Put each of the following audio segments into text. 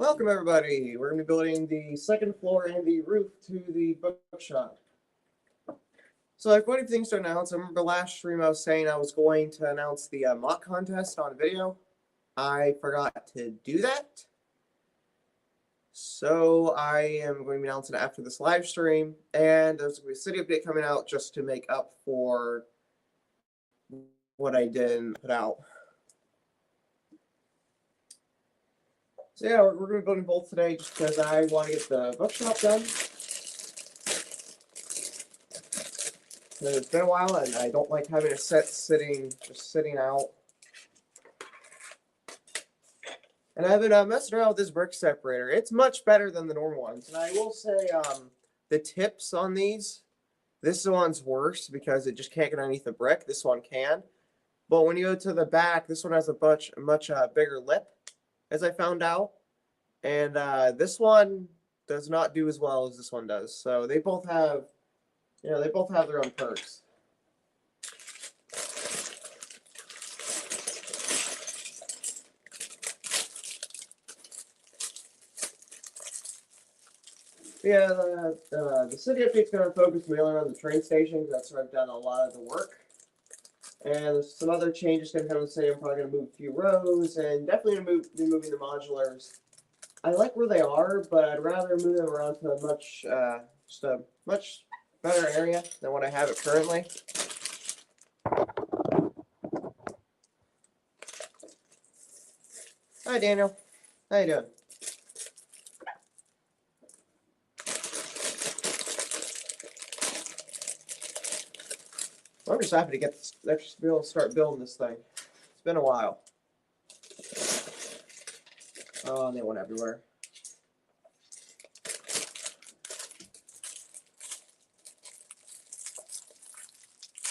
Welcome everybody. We're going to be building the second floor and the roof to the bookshop. So I have quite a few things to announce. I remember last stream I was saying I was going to announce the mock contest on video. I forgot to do that. So I am going to be announcing it after this live stream. And there's going to be a city update coming out just to make up for what I didn't put out. So yeah, we're going to be building both today just because I want to get the bookshop done. It's been a while and I don't like having a set just sitting out. And I've been messing around with this brick separator. It's much better than the normal ones. And I will say the tips on these, this one's worse because it just can't get underneath the brick. This one can. But when you go to the back, this one has a much bigger lip, as I found out. And this one does not do as well as this one does. So they both have, they both have their own perks. Yeah, the city update's going to focus mainly on the train stations. That's where I've done a lot of the work. And there's some other changes going to come in the city. I'm probably going to move a few rows and definitely going to be moving the modulars. I like where they are, but I'd rather move them around to a much better area than what I have it currently. Hi, Daniel. How you doing? I'm just happy to get this, be able to start building this thing. It's been a while. Oh, and they went everywhere.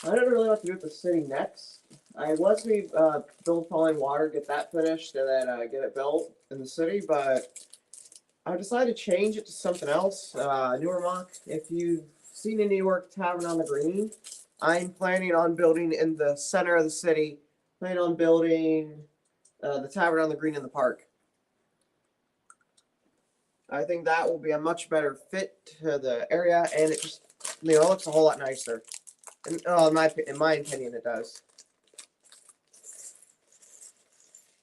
I don't really know what to do with the city next. I was going to build Falling Water, get that finished, and then get it built in the city, but I decided to change it to something else, newer mock. If you've seen the New York Tavern on the Green, I'm planning on building in the center of the city, planning on building the Tavern on the Green in the park. I think that will be a much better fit to the area, and it just, it looks a whole lot nicer. And, in my opinion, it does.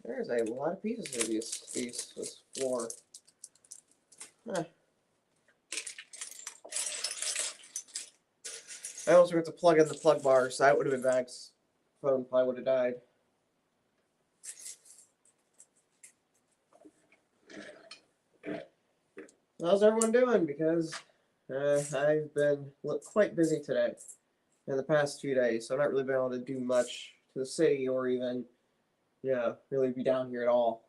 There's a lot of pieces of this floor. Huh. I also got to plug in the plug bars. So that would have been bad. Phone probably would have died. How's everyone doing? Because I've been quite busy today in the past 2 days, so I've not really been able to do much to the city or even, really be down here at all.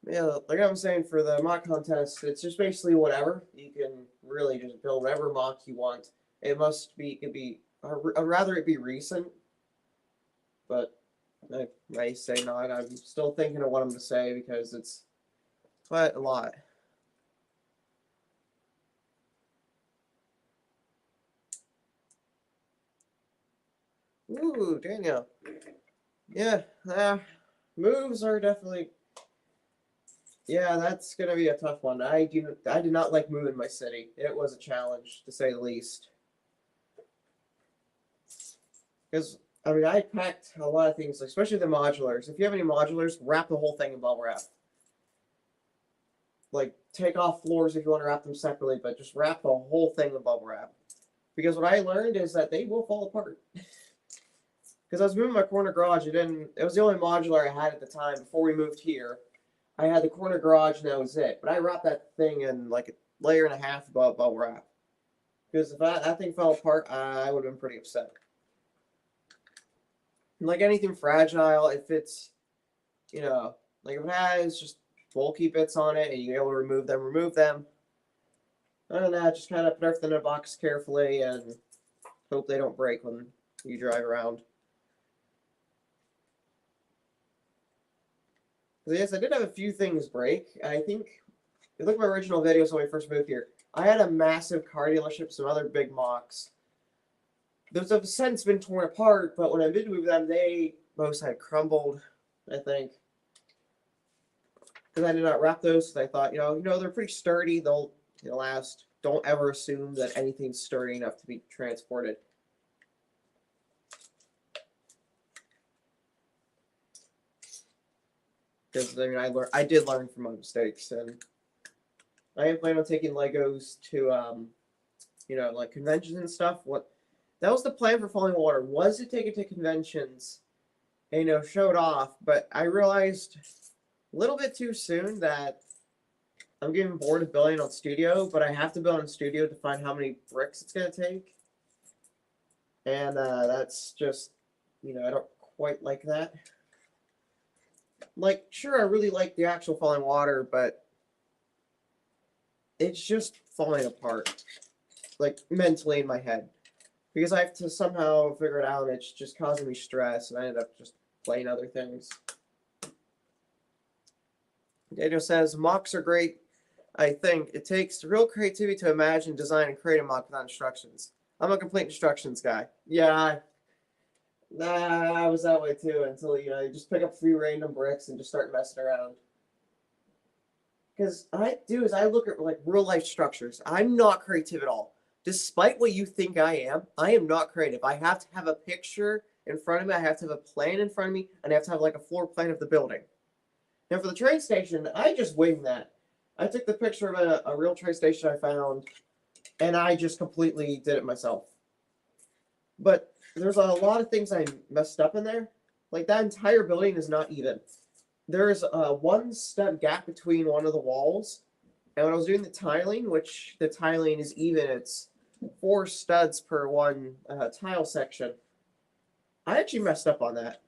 Yeah, like I was saying, for the mock contest, it's just basically whatever. You can really just build whatever mock you want. It could be, I'd rather it be recent, but I may say not. I'm still thinking of what I'm going to say because it's quite a lot. Ooh, Daniel. Yeah, moves are definitely. Yeah, that's gonna be a tough one. I did not like moving my city. It was a challenge, to say the least. Because, I packed a lot of things, especially the modulars. If you have any modulars, wrap the whole thing in bubble wrap. Like, take off floors if you want to wrap them separately, but just wrap the whole thing in bubble wrap. Because what I learned is that they will fall apart. Because I was moving my corner garage, it was the only modular I had at the time before we moved here. I had the corner garage, and that was it. But I wrapped that thing in like a layer and a half of bubble wrap. Because if that thing fell apart, I would have been pretty upset. Like anything fragile, if it's, like if it has just bulky bits on it and you're able to remove them. Other than that, just kind of put everything in a box carefully and hope they don't break when you drive around. Yes, I did have a few things break. I think you look at my original videos when we first moved here, I had a massive car dealership, some other big mocks. Those have since been torn apart, but when I did move them, they most had crumbled, I think. Because I did not wrap those, because I thought, they're pretty sturdy. They'll last. Don't ever assume that anything's sturdy enough to be transported. Because I did learn from my mistakes, and I am planning on taking Legos to, like conventions and stuff. That was the plan for Falling Water, was to take it to conventions and, show it off. But I realized a little bit too soon that I'm getting bored of building on Studio, but I have to build on Studio to find how many bricks it's going to take. And that's just, I don't quite like that. Like, sure, I really like the actual Falling Water, but it's just falling apart, like, mentally in my head. Because I have to somehow figure it out, and it's just causing me stress, and I end up just playing other things. Daniel says, mocks are great. I think it takes real creativity to imagine, design, and create a mock without instructions. I'm a complete instructions guy. Yeah, I was that way too until, you just pick up a few random bricks and just start messing around. Because I look at, like, real life structures. I'm not creative at all. Despite what you think I am not creative. I have to have a picture in front of me. I have to have a plan in front of me, and I have to have, like, a floor plan of the building. Now, for the train station, I just winged that. I took the picture of a real train station I found, and I just completely did it myself. But there's a lot of things I messed up in there. Like, that entire building is not even. There's a 1 stud gap between one of the walls. And when I was doing the tiling, which the tiling is even, it's 4 studs per one tile section. I actually messed up on that.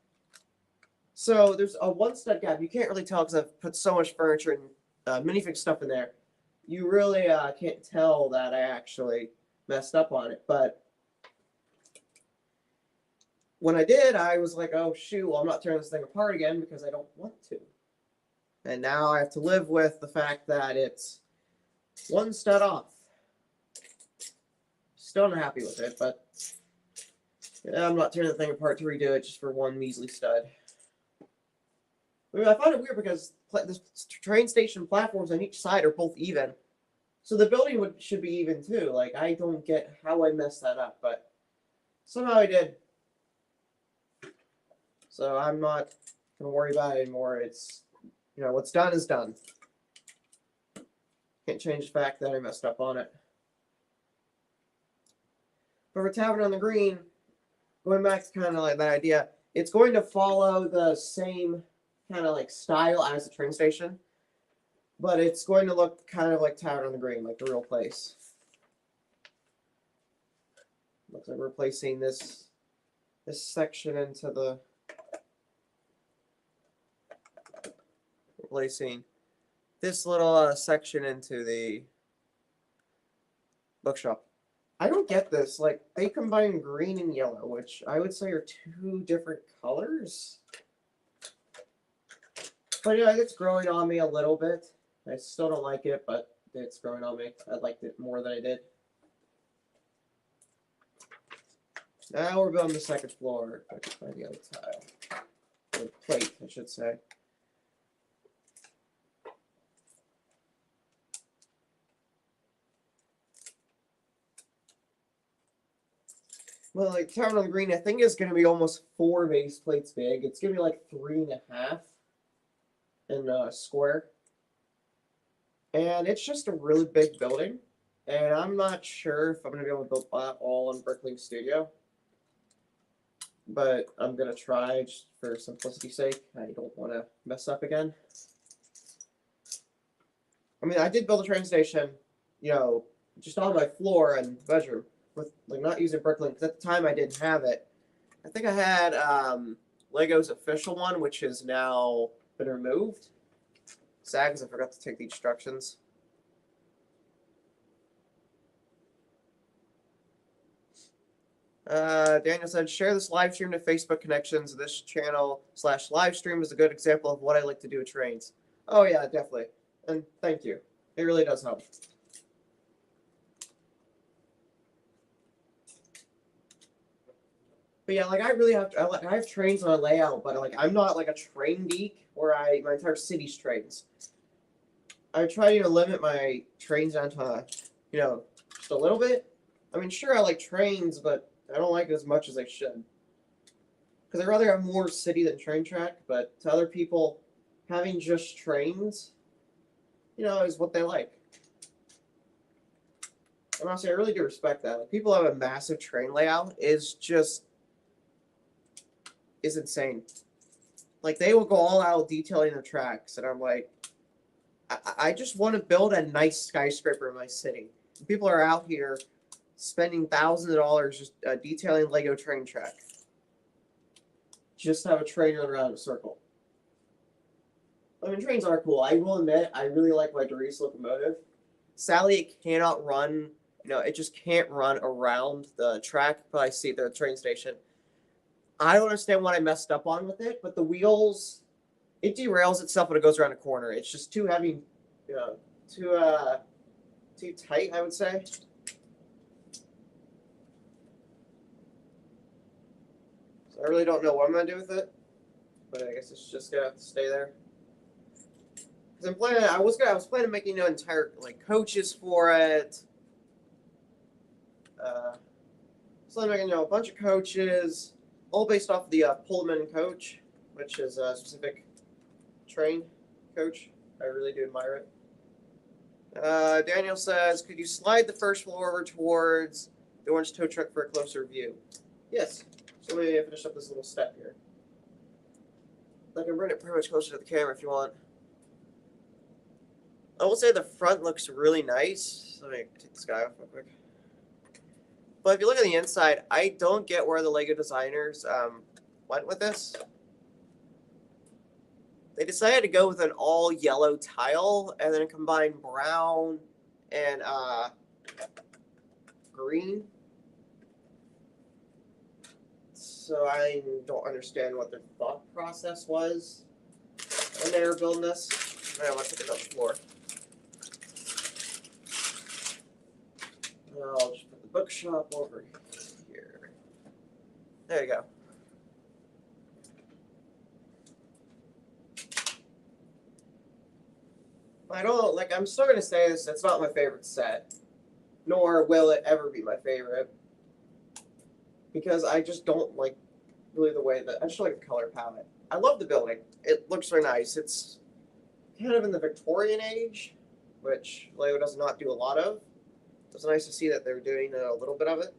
So there's a 1 stud gap. You can't really tell because I've put so much furniture and minifig stuff in there. You really can't tell that I actually messed up on it. But when I did, I was like, oh, shoot, well, I'm not tearing this thing apart again because I don't want to. And now I have to live with the fact that it's 1 stud off. Still not happy with it, but I'm not tearing the thing apart to redo it just for 1 measly stud. I mean, I find it weird because the train station platforms on each side are both even. So the building should be even too. Like, I don't get how I messed that up, but somehow I did. So I'm not going to worry about it anymore. It's, what's done is done. Can't change the fact that I messed up on it. But for Tavern on the Green, going back to kind of like that idea, it's going to follow the same kind of like style as the train station, but it's going to look kind of like Tavern on the Green, like the real place. Looks like we're placing this section into the placing this little section into the bookshop. I don't get this. Like, they combine green and yellow, which I would say are 2 different colors. But yeah, it's growing on me a little bit. I still don't like it, but it's growing on me. I liked it more than I did. Now we're building the 2nd floor. If I can find the other tile. Or plate, I should say. Well, like, Tavern on the Green, I think is going to be almost 4 base plates big. It's going to be like 3.5 in square. And it's just a really big building. And I'm not sure if I'm going to be able to build that all in Bricklink Studio. But I'm going to try just for simplicity's sake. I don't want to mess up again. I mean, I did build a train station, just on my floor and bedroom. With, like, not using Bricklink, because at the time I didn't have it. I think I had Lego's official one, which has now been removed. Sad because I forgot to take the instructions. Daniel said, share this live stream to Facebook connections. This channel /live stream is a good example of what I like to do with trains. Oh yeah, definitely. And thank you. It really does help. But yeah, like I really have to, I have trains on a layout, but like I'm not like a train geek where my entire city's trains. I try to limit my trains down to just a little bit. I mean, sure, I like trains, but I don't like it as much as I should. Because I'd rather have more city than train track. But to other people, having just trains, is what they like. And honestly, I really do respect that. Like, people have a massive train layout is insane. Like they will go all out detailing the tracks, and I'm like, I just want to build a nice skyscraper in my city. People are out here spending thousands of dollars just detailing Lego train track. Just have a train run around in a circle. I mean, trains are cool. I will admit, I really like my Doris locomotive. Sadly, it cannot run. It just can't run around the track. But I see the train station. I don't understand what I messed up on with it, but the wheels, it derails itself when it goes around a corner. It's just too heavy, too tight, I would say. So I really don't know what I'm gonna do with it, but I guess it's just gonna have to stay there. Cause I was planning on making entire coaches for it. So I'm making a bunch of coaches, all based off the Pullman coach, which is a specific train coach. I really do admire it. Daniel says, could you slide the first floor over towards the orange tow truck for a closer view? Yes. So let me finish up this little step here. I can bring it pretty much closer to the camera if you want. I will say the front looks really nice. Let me take this guy off real quick. But if you look at the inside, I don't get where the Lego designers went with this. They decided to go with an all yellow tile and then combine brown and green. So I don't understand what their thought process was when they were building this. I want to put it on the floor. I'll just put the bookshop over here. There you go. I'm still going to say this, it's not my favorite set. Nor will it ever be my favorite. Because I just don't like really the way that, I just like the color palette. I love the building. It looks very nice. It's kind of in the Victorian age, which Lego does not do a lot of. It's nice to see that they're doing a little bit of it.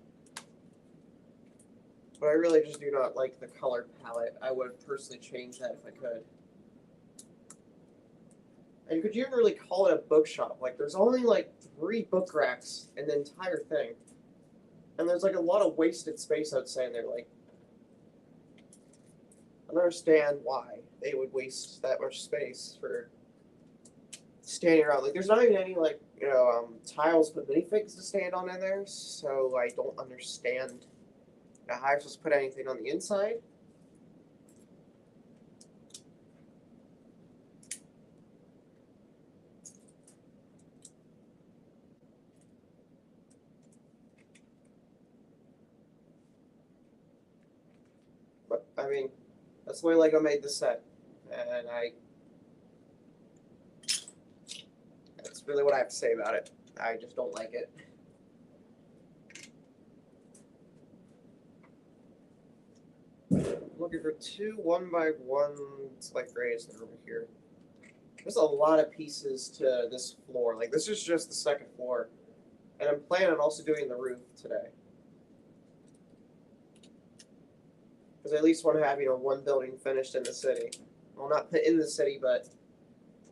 But I really just do not like the color palette. I would personally change that if I could. And could you even really call it a bookshop? Like, there's only 3 book racks in the entire thing. And there's a lot of wasted space, I would say, and they're I don't understand why they would waste that much space for standing around. There's not even any tiles for minifigs to stand on in there, so I don't understand how I'm supposed to put anything on the inside. But I mean, that's the way Lego made the set, and that's really what I have to say about it. I just don't like it. I'm looking for 2 1x1 grays over here. There's a lot of pieces to this floor. This is just the second floor, and I'm planning on also doing the roof today. Because I at least want to have one building finished in the city. Well, not in the city, but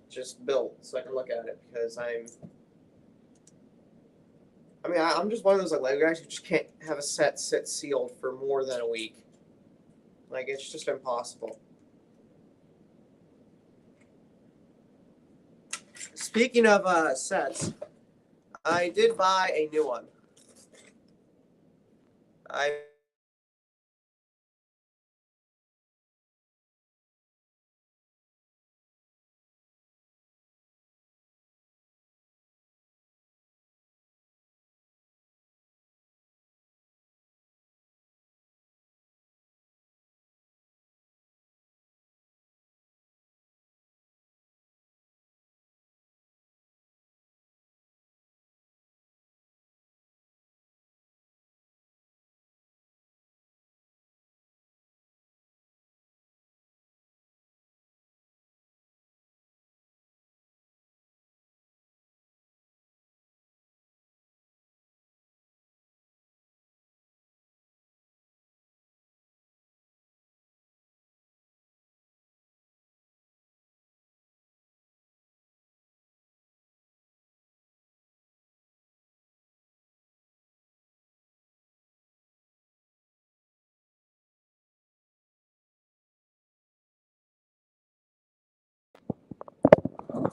just built so I can look at it. Because I'm just one of those Lego guys who just can't have a set sit sealed for more than a week. It's just impossible. Speaking of sets, I did buy a new one. I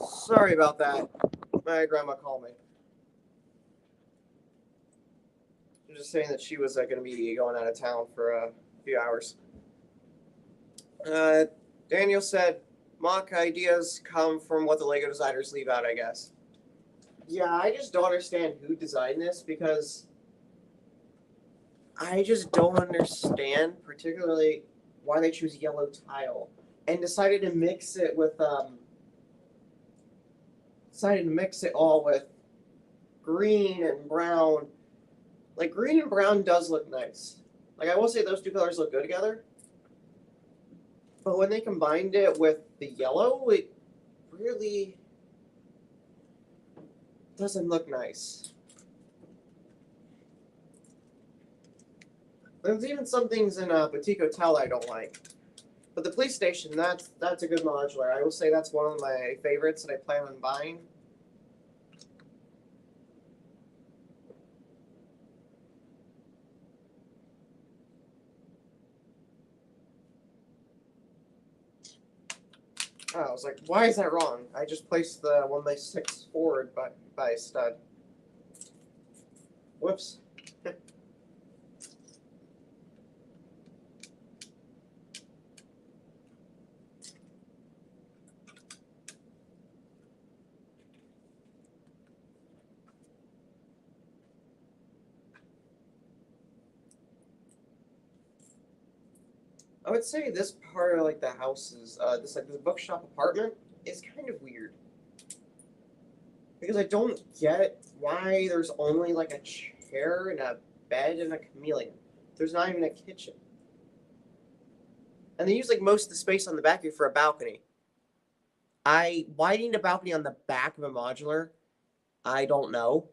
Sorry about that. My grandma called me. She was just saying that she was going to be going out of town for a few hours. Daniel said, mock ideas come from what the Lego designers leave out, I guess. Yeah, I just don't understand who designed this because I just don't understand particularly why they choose yellow tile and decided to mix it all with green and brown. Like, green and brown does look nice. Like, I will say those two colors look good together. But when they combined it with the yellow, it really doesn't look nice. There's even some things in Boutique Hotel I don't like. But the police station, that's a good modular. I will say that's one of my favorites that I plan on buying. Oh, I was like, why is that wrong? I just placed the 1x6 forward by a stud. Whoops. I would say this part of like the house is this bookshop apartment is kind of weird because I don't get why there's only like a chair and a bed and a chameleon. There's not even a kitchen, and they use like most of the space on the back here for a balcony. Why need a balcony on the back of a modular? I don't know,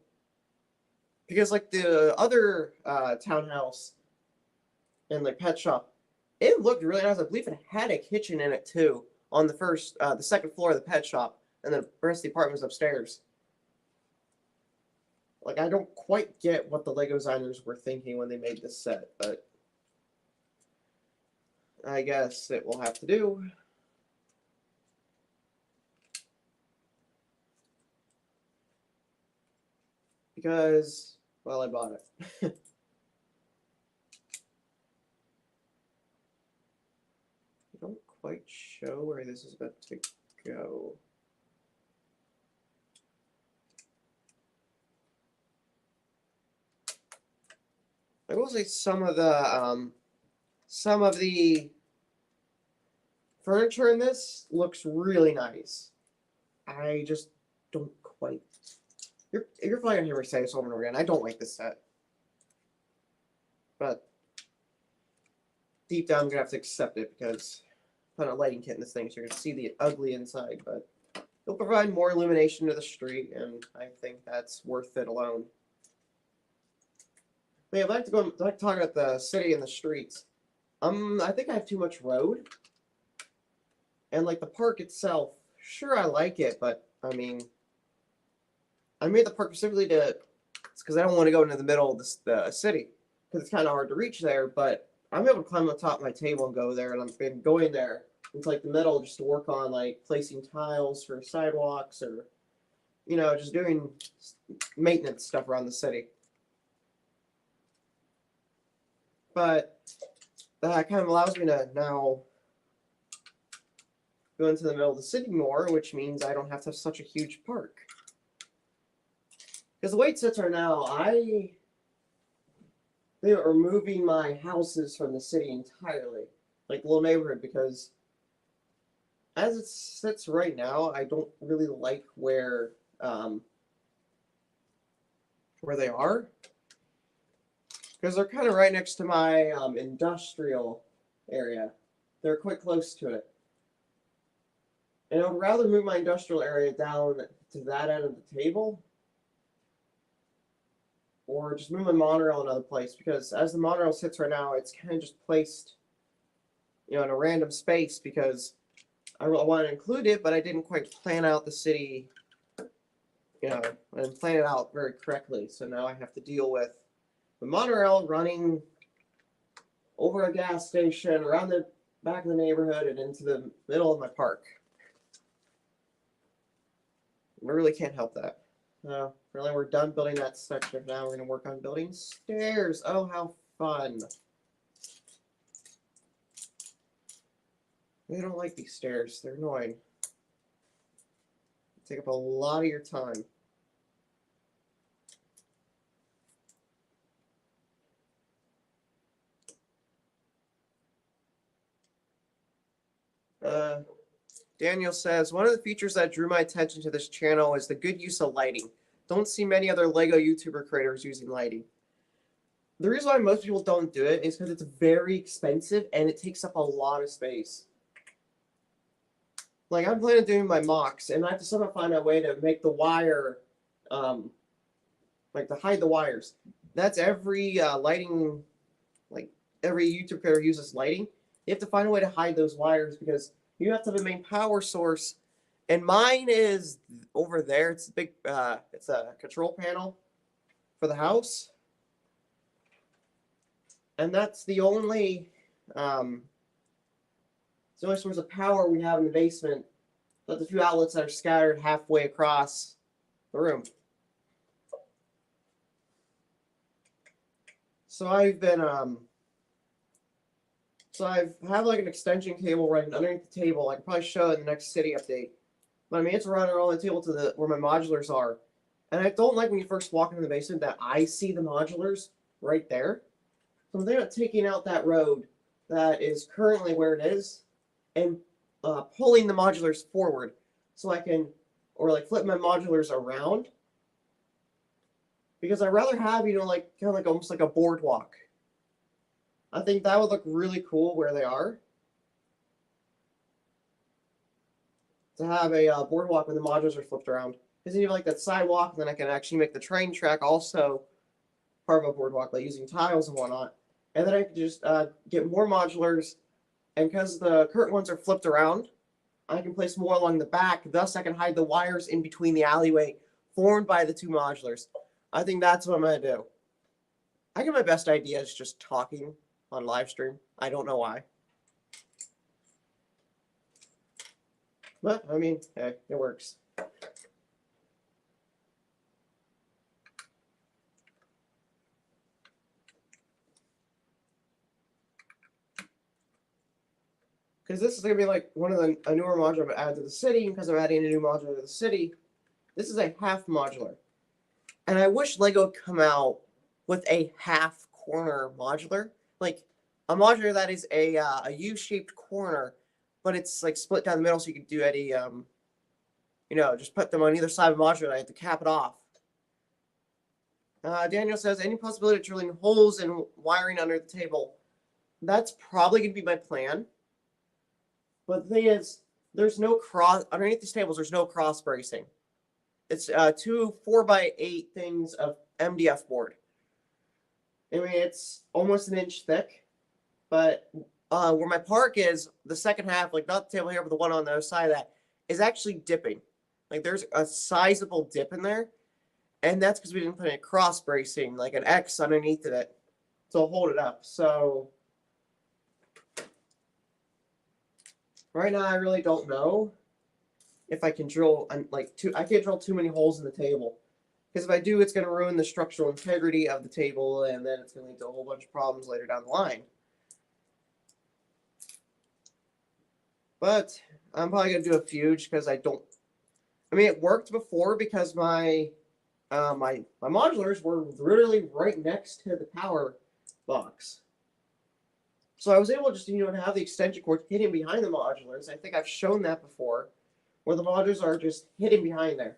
because like the other townhouse and like pet shop, it looked really nice. I believe it had a kitchen in it too on the second floor of the pet shop, and then the rest of the apartment was upstairs. Like, I don't quite get what the Lego designers were thinking when they made this set, but I guess it will have to do. Because, well, I bought it. I don't quite show where this is about to go. I will say some of the furniture in this looks really nice. I just don't quite. You're probably gonna hear me say this over and over again. I don't like this set, but deep down I'm gonna have to accept it because I put a lighting kit in this thing, so you're gonna see the ugly inside. But it'll provide more illumination to the street, and I think that's worth it alone. I'd like to talk about the city and the streets. I think I have too much road, and like the park itself. Sure, I like it, but I mean, I made the park specifically because I don't want to go into the middle of the city because it's kind of hard to reach there. But I'm able to climb on top of my table and go there, and I've been going there into like the middle just to work on like placing tiles for sidewalks or, just doing maintenance stuff around the city. But that kind of allows me to now go into the middle of the city more, which means I don't have to have such a huge park. Because the way it sits right now, they are removing my houses from the city entirely, like the little neighborhood, because as it sits right now, I don't really like where they are, because they're kind of right next to my industrial area. They're quite close to it. And I would rather move my industrial area down to that end of the table or just move my monorail another place, because as the monorail sits right now, it's kind of just placed, in a random space because I want to include it, but I didn't quite plan out the city, and plan it out very correctly. So now I have to deal with the monorail running over a gas station, around the back of the neighborhood, and into the middle of my park. We really can't help that. Really, we're done building that section. Now we're going to work on building stairs. Oh, how fun. I don't like these stairs. They're annoying. They take up a lot of your time. Daniel says, one of the features that drew my attention to this channel is the good use of lighting. Don't see many other LEGO YouTuber creators using lighting. The reason why most people don't do it is because it's very expensive and it takes up a lot of space. Like, I'm planning on doing my mocks, and I have to somehow find a way to make the wire, like to hide the wires. That's every lighting, like every YouTube creator uses lighting. You have to find a way to hide those wires because you have to have a main power source, and mine is over there. It's a big, it's a control panel for the house, and that's the only source of power we have in the basement. But the few outlets that are scattered halfway across the room. So I've been So I have like an extension cable running underneath the table. I can probably show it in the next city update. But I mean, it's running around the table to where my modulars are. And I don't like when you first walk into the basement that I see the modulars right there. So I'm thinking about taking out that road that is currently where it is and pulling the modulars forward so I can, or like flip my modulars around. Because I'd rather have, like kind of like almost like a boardwalk. I think that would look really cool where they are. To have a boardwalk where the modulars are flipped around. Because then you have like that sidewalk, and then I can actually make the train track also part of a boardwalk, like using tiles and whatnot. And then I can just get more modulars, and because the current ones are flipped around, I can place more along the back. Thus, I can hide the wires in between the alleyway formed by the two modulars. I think that's what I'm going to do. I get my best ideas just talking on live stream. I don't know why. But, I mean, hey, it works. Because this is going to be like one of a newer module I've added to the city, because I'm adding a new module to the city. This is a half modular. And I wish LEGO would come out with a half corner modular. Like a modular that is a U-shaped corner, but it's like split down the middle so you can do any, just put them on either side of the modular and I have to cap it off. Daniel says, any possibility of drilling holes and wiring under the table? That's probably going to be my plan. But the thing is, there's no underneath these tables, there's no cross bracing. It's 2 4x8 things of MDF board. I mean, it's almost an inch thick, but where my park is, the second half, like not the table here, but the one on the other side of that, is actually dipping. Like there's a sizable dip in there, and that's because we didn't put any cross bracing, like an X underneath of it, to hold it up. So right now, I really don't know if I can drill I can't drill too many holes in the table, because if I do, it's going to ruin the structural integrity of the table, and then it's going to lead to a whole bunch of problems later down the line. But I'm probably going to do a few because I mean, it worked before because my modulars were literally right next to the power box. So I was able to just, have the extension cord hidden behind the modulars. I think I've shown that before, where the modulars are just hidden behind there.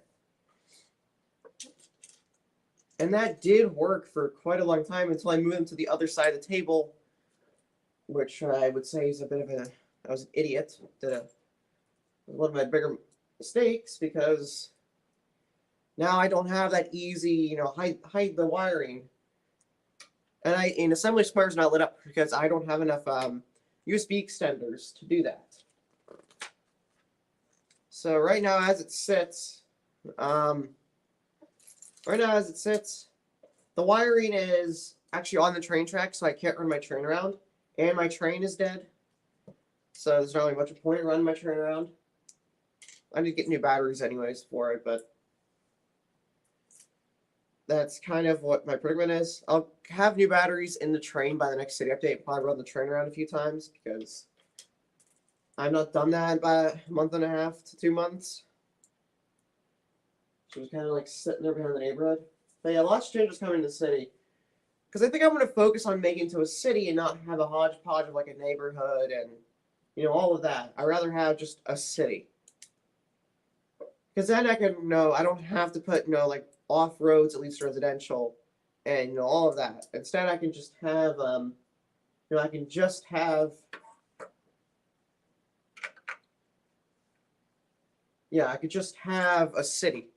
And that did work for quite a long time until I moved them to the other side of the table, which I would say is a bit of I was an idiot. Did one of my bigger mistakes, because now I don't have that easy, hide the wiring. And Assembly Square is not lit up because I don't have enough USB extenders to do that. So right now, as it sits, the wiring is actually on the train track, so I can't run my train around, and my train is dead. So there's not really much point in running my train around. I need to get new batteries anyways for it, but that's kind of what my predicament is. I'll have new batteries in the train by the next city update. Probably run the train around a few times because I've not done that in about a month and a half to 2 months. So it's kind of like sitting there behind the neighborhood. But yeah, lots of changes coming to the city. Because I think I'm going to focus on making it to a city and not have a hodgepodge of like a neighborhood and, you know, all of that. I'd rather have just a city. Because then I can, I don't have to put, like off roads, at least residential, and, all of that. Instead, I can just have, I can just have, I could just have a city.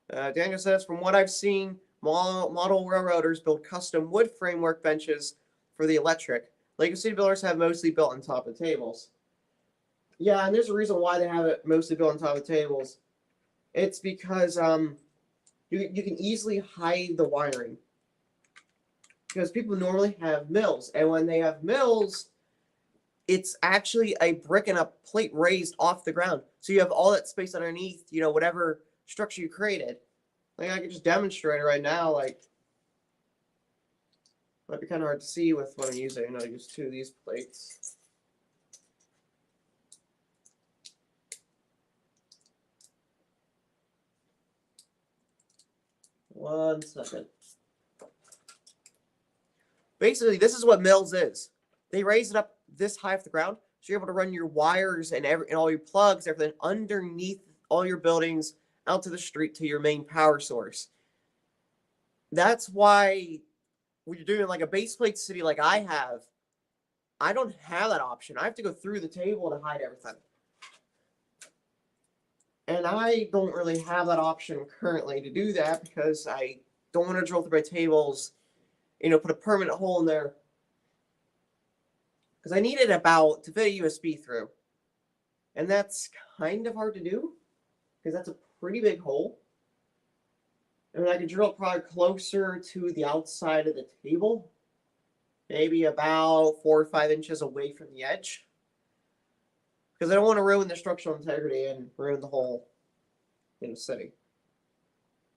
Daniel says, from what I've seen, model railroaders build custom wood framework benches for the electric. Lego City builders have mostly built on top of tables. Yeah, and there's a reason why they have it mostly built on top of tables. It's because you can easily hide the wiring. Because people normally have mills, and when they have mills, it's actually a brick and a plate raised off the ground. So you have all that space underneath, whatever structure you created. Like I can just demonstrate it right now. Like, might be kind of hard to see with what I'm using. I use 2 of these plates. One second. Basically, this is what mills is. They raise it up this high off the ground, so you're able to run your wires and all your plugs, everything underneath all your buildings out to the street to your main power source. That's why when you're doing like a base plate city like I have, I don't have that option. I have to go through the table to hide everything. And I don't really have that option currently to do that because I don't want to drill through my tables, put a permanent hole in there. Because I need it about to fit a USB through. And that's kind of hard to do because that's a pretty big hole. And I can drill it probably closer to the outside of the table. Maybe about 4 or 5 inches away from the edge. Because I don't want to ruin the structural integrity and ruin the whole city.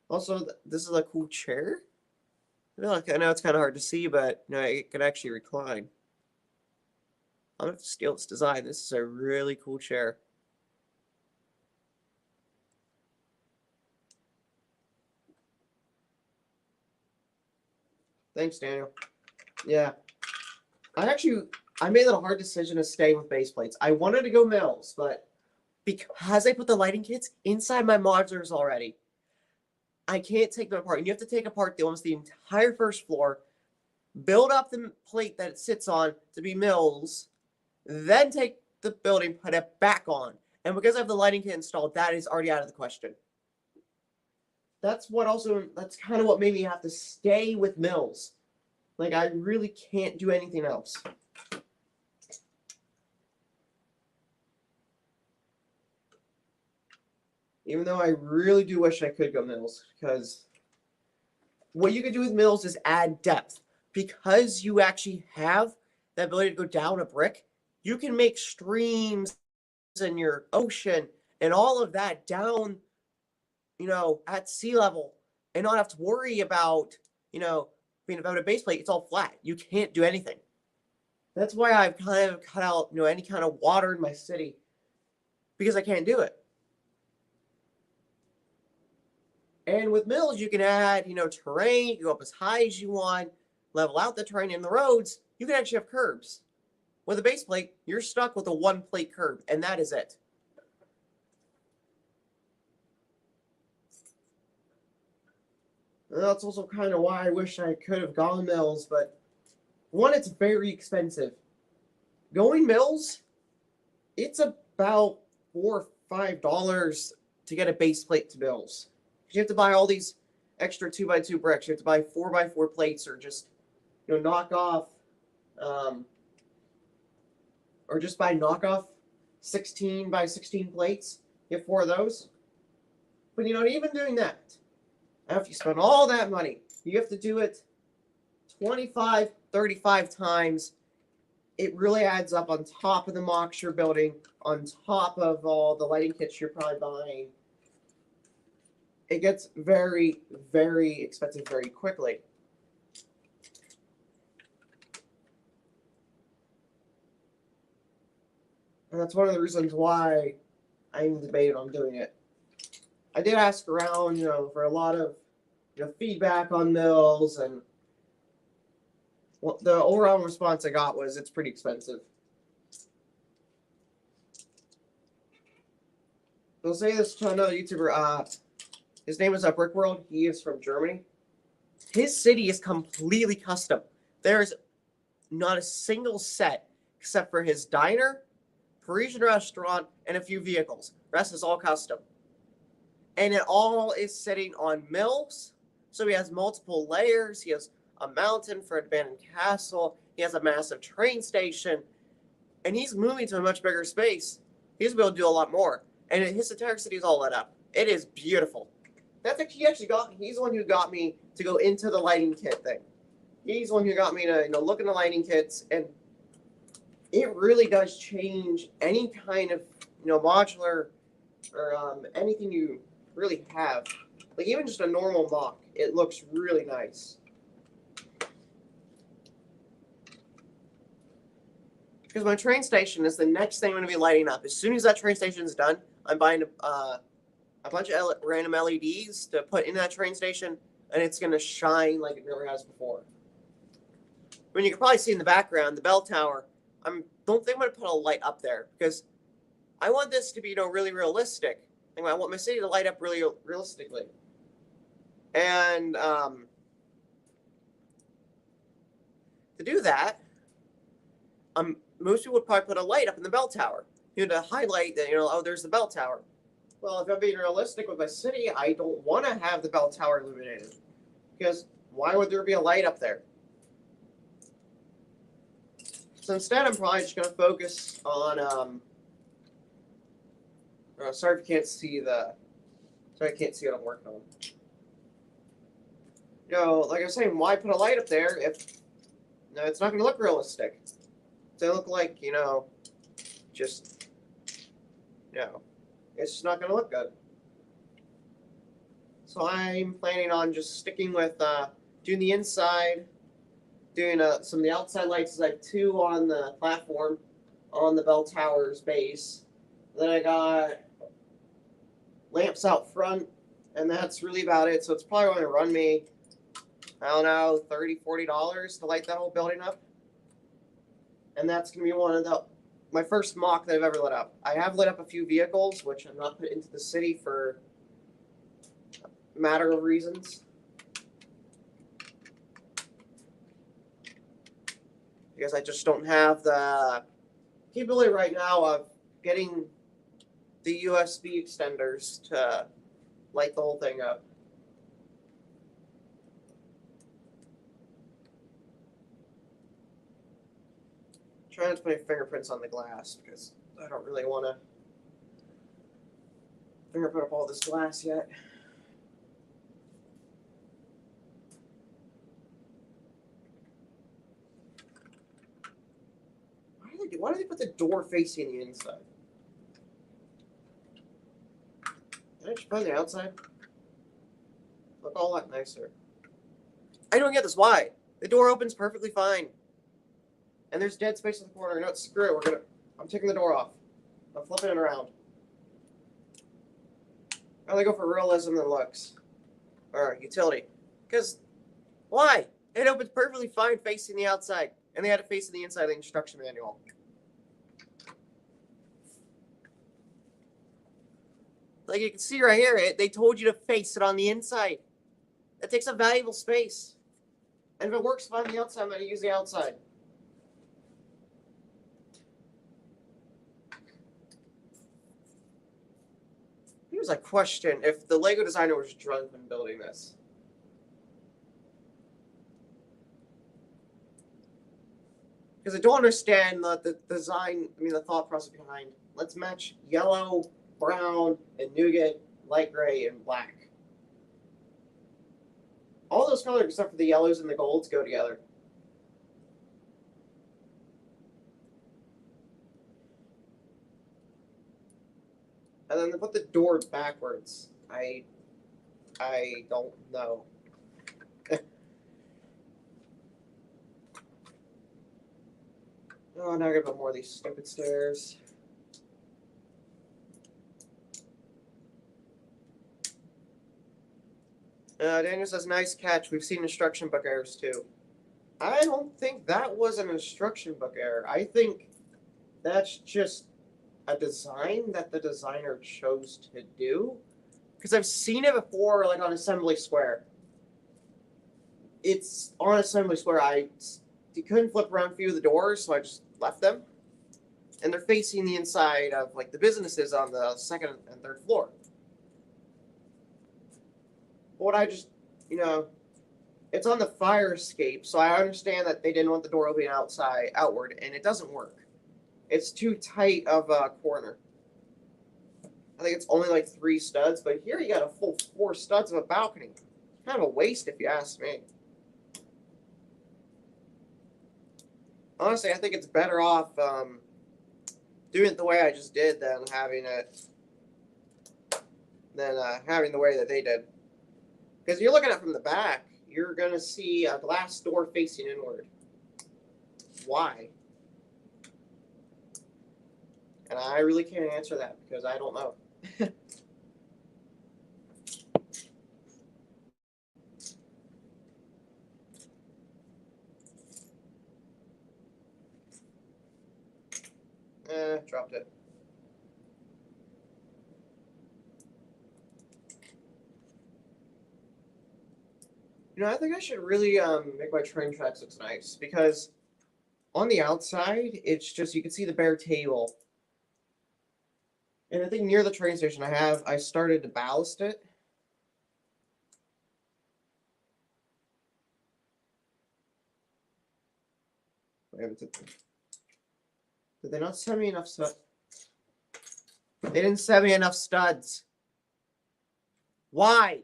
Also, this is a cool chair. I know it's kind of hard to see, but it can actually recline. I'm going to have to steal its design. This is a really cool chair. Thanks, Daniel. Yeah. I made that a hard decision to stay with base plates. I wanted to go mills, but because I put the lighting kits inside my modulars already, I can't take them apart. And you have to take apart almost the entire first floor, build up the plate that it sits on to be mills, then take the building, put it back on. And because I have the lighting kit installed, that is already out of the question. That's kind of what made me have to stay with mills. Like, I really can't do anything else. Even though I really do wish I could go mills, because what you could do with mills is add depth. Because you actually have the ability to go down a brick, you can make streams in your ocean and all of that down, at sea level and not have to worry about, being about a base plate. It's all flat. You can't do anything. That's why I've kind of cut out, any kind of water in my city because I can't do it. And with mills, you can add, terrain. You can go up as high as you want, level out the terrain and the roads. You can actually have curbs. With a base plate, you're stuck with a 1-plate curb, and that is it. And that's also kind of why I wish I could have gone mills, but one, it's very expensive. Going mills, it's about $4 or $5 to get a base plate to mills. You have to buy all these extra 2x2 bricks. You have to buy 4x4 plates, or just knock off, or just buy knockoff 16x16 plates. You have 4 of those. But even doing that, after you spend all that money, you have to do it 25, 35 times. it really adds up on top of the mocks you're building, on top of all the lighting kits you're probably buying. It gets very, very expensive very quickly. And that's one of the reasons why I'm debating on doing it. I did ask around, for a lot of feedback on mills, and the overall response I got was it's pretty expensive. I'll say this to another YouTuber. His name is Brick World. He is from Germany. His city is completely custom. There's not a single set except for his diner, Parisian restaurant, and a few vehicles. The rest is all custom. And it all is sitting on mills. So he has multiple layers. He has a mountain for an abandoned castle. He has a massive train station. And he's moving to a much bigger space. He's able to do a lot more. And his entire city is all lit up. It is beautiful. He's the one who got me to go into the lighting kit thing. He's the one who got me to look into lighting kits, and it really does change any kind of modular or anything you really have. Like even just a normal mock, it looks really nice. Because my train station is the next thing I'm going to be lighting up. As soon as that train station is done, I'm buying a bunch of random LEDs to put in that train station, and it's going to shine like it never has before. I mean, you can probably see in the background, the bell tower. I don't think I'm going to put a light up there because I want this to be, really realistic. I want my city to light up really realistically. And to do that, most people would probably put a light up in the bell tower, to highlight that, oh, there's the bell tower. Well, if I'm being realistic with my city, I don't want to have the bell tower illuminated. Because why would there be a light up there? So instead, I'm probably just going to focus on, sorry if you can't see sorry I can't see what I'm working on. Like I was saying, why put a light up there if, it's not going to look realistic. It's going to look like, just, it's just not going to look good. So I'm planning on just sticking with doing the inside, doing some of the outside lights. I have 2 on the platform on the bell tower's base. Then I got lamps out front, and that's really about it. So it's probably going to run me, I don't know, $30, $40 to light that whole building up. And that's going to be one of my first mock that I've ever lit up. I have lit up a few vehicles, which I'm not put into the city for a matter of reasons. Because I just don't have the capability right now of getting the USB extenders to light the whole thing up. Trying not to put any fingerprints on the glass because I don't really want to fingerprint up all this glass yet. Why do they put the door facing the inside? Can I just put it on the outside? Look a lot nicer. I don't get this. Why? The door opens perfectly fine. And there's dead space in the corner. No, screw it. I'm taking the door off. I'm flipping it around. I only go for realism than looks. Or utility. Because, why? It opens perfectly fine facing the outside. And they had it facing the inside of the instruction manual. Like you can see right here, they told you to face it on the inside. That takes up valuable space. And if it works fine on the outside, I'm going to use the outside. Here's a question. If the Lego designer was drunk when building this. Because I don't understand the design, the thought process behind. Let's match yellow, brown, and nougat, light gray, and black. All those colors except for the yellows and the golds go together. And then they put the door backwards. I don't know. Oh, now I gotta put more of these stupid stairs. Daniel says, nice catch. We've seen instruction book errors too. I don't think that was an instruction book error. I think that's just a design that the designer chose to do. Because I've seen it before, like on Assembly Square. It's on Assembly Square. You couldn't flip around a few of the doors, so I just left them. And they're facing the inside of like the businesses on the second and third floor. But what I just, it's on the fire escape, so I understand that they didn't want the door opening outward, and it doesn't work. It's too tight of a corner. I think it's only like 3 studs, but here you got a full 4 studs of a balcony. Kind of a waste if you ask me. Honestly, I think it's better off doing it the way I just did than having the way that they did. Because you're looking at it from the back, you're going to see a glass door facing inward. Why? And I really can't answer that because I don't know. Dropped it. I think I should really make my train tracks look nice because on the outside, it's just, you can see the bare table. And I think near the train station I started to ballast it. Did they not send me enough studs? They didn't send me enough studs. Why?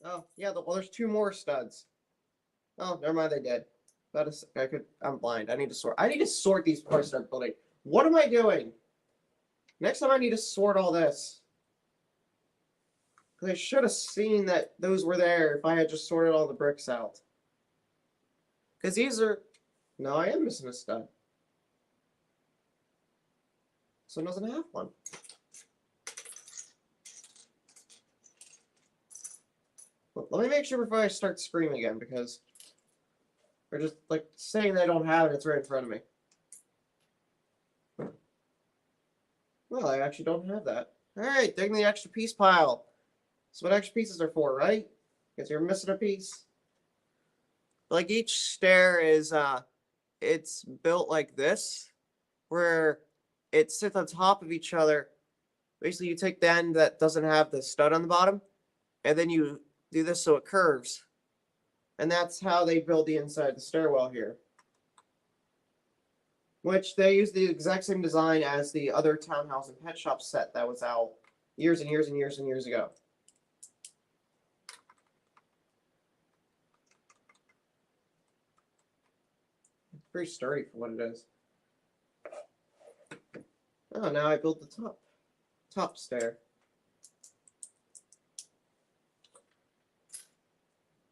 Oh, yeah, well, there's 2 more studs. Oh, never mind, they did. I'm blind. I need to sort these before I start building. What am I doing? Next time I need to sort all this. Because I should have seen that those were there if I had just sorted all the bricks out. Because these are... No, I am missing a stud. So it doesn't have one. Well, let me make sure before I start screaming again, because they're just like saying they don't have it, it's right in front of me. Well, I actually don't have that. Alright, digging the extra piece pile. That's what extra pieces are for, right? Because you're missing a piece. Like each stair is it's built like this, where it sits on top of each other. Basically, you take the end that doesn't have the stud on the bottom, and then you do this so it curves. And that's how they build the inside of the stairwell here. Which they use the exact same design as the other townhouse and pet shop set that was out years and years and years and years ago. It's pretty sturdy for what it is. Oh, now I built the top stair.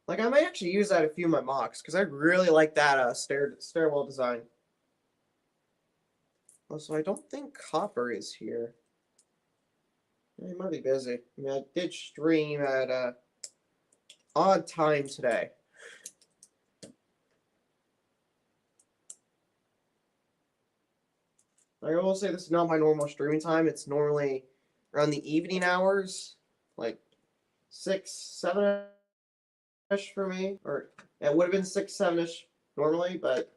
Like, I might actually use that in a few of my mocks, because I really like that stairwell design. Also, I don't think Copper is here. He might be busy. I mean, I did stream at odd time today. I will say this is not my normal streaming time. It's normally around the evening hours, like 6, 7-ish for me. Or it would have been 6, 7-ish normally, but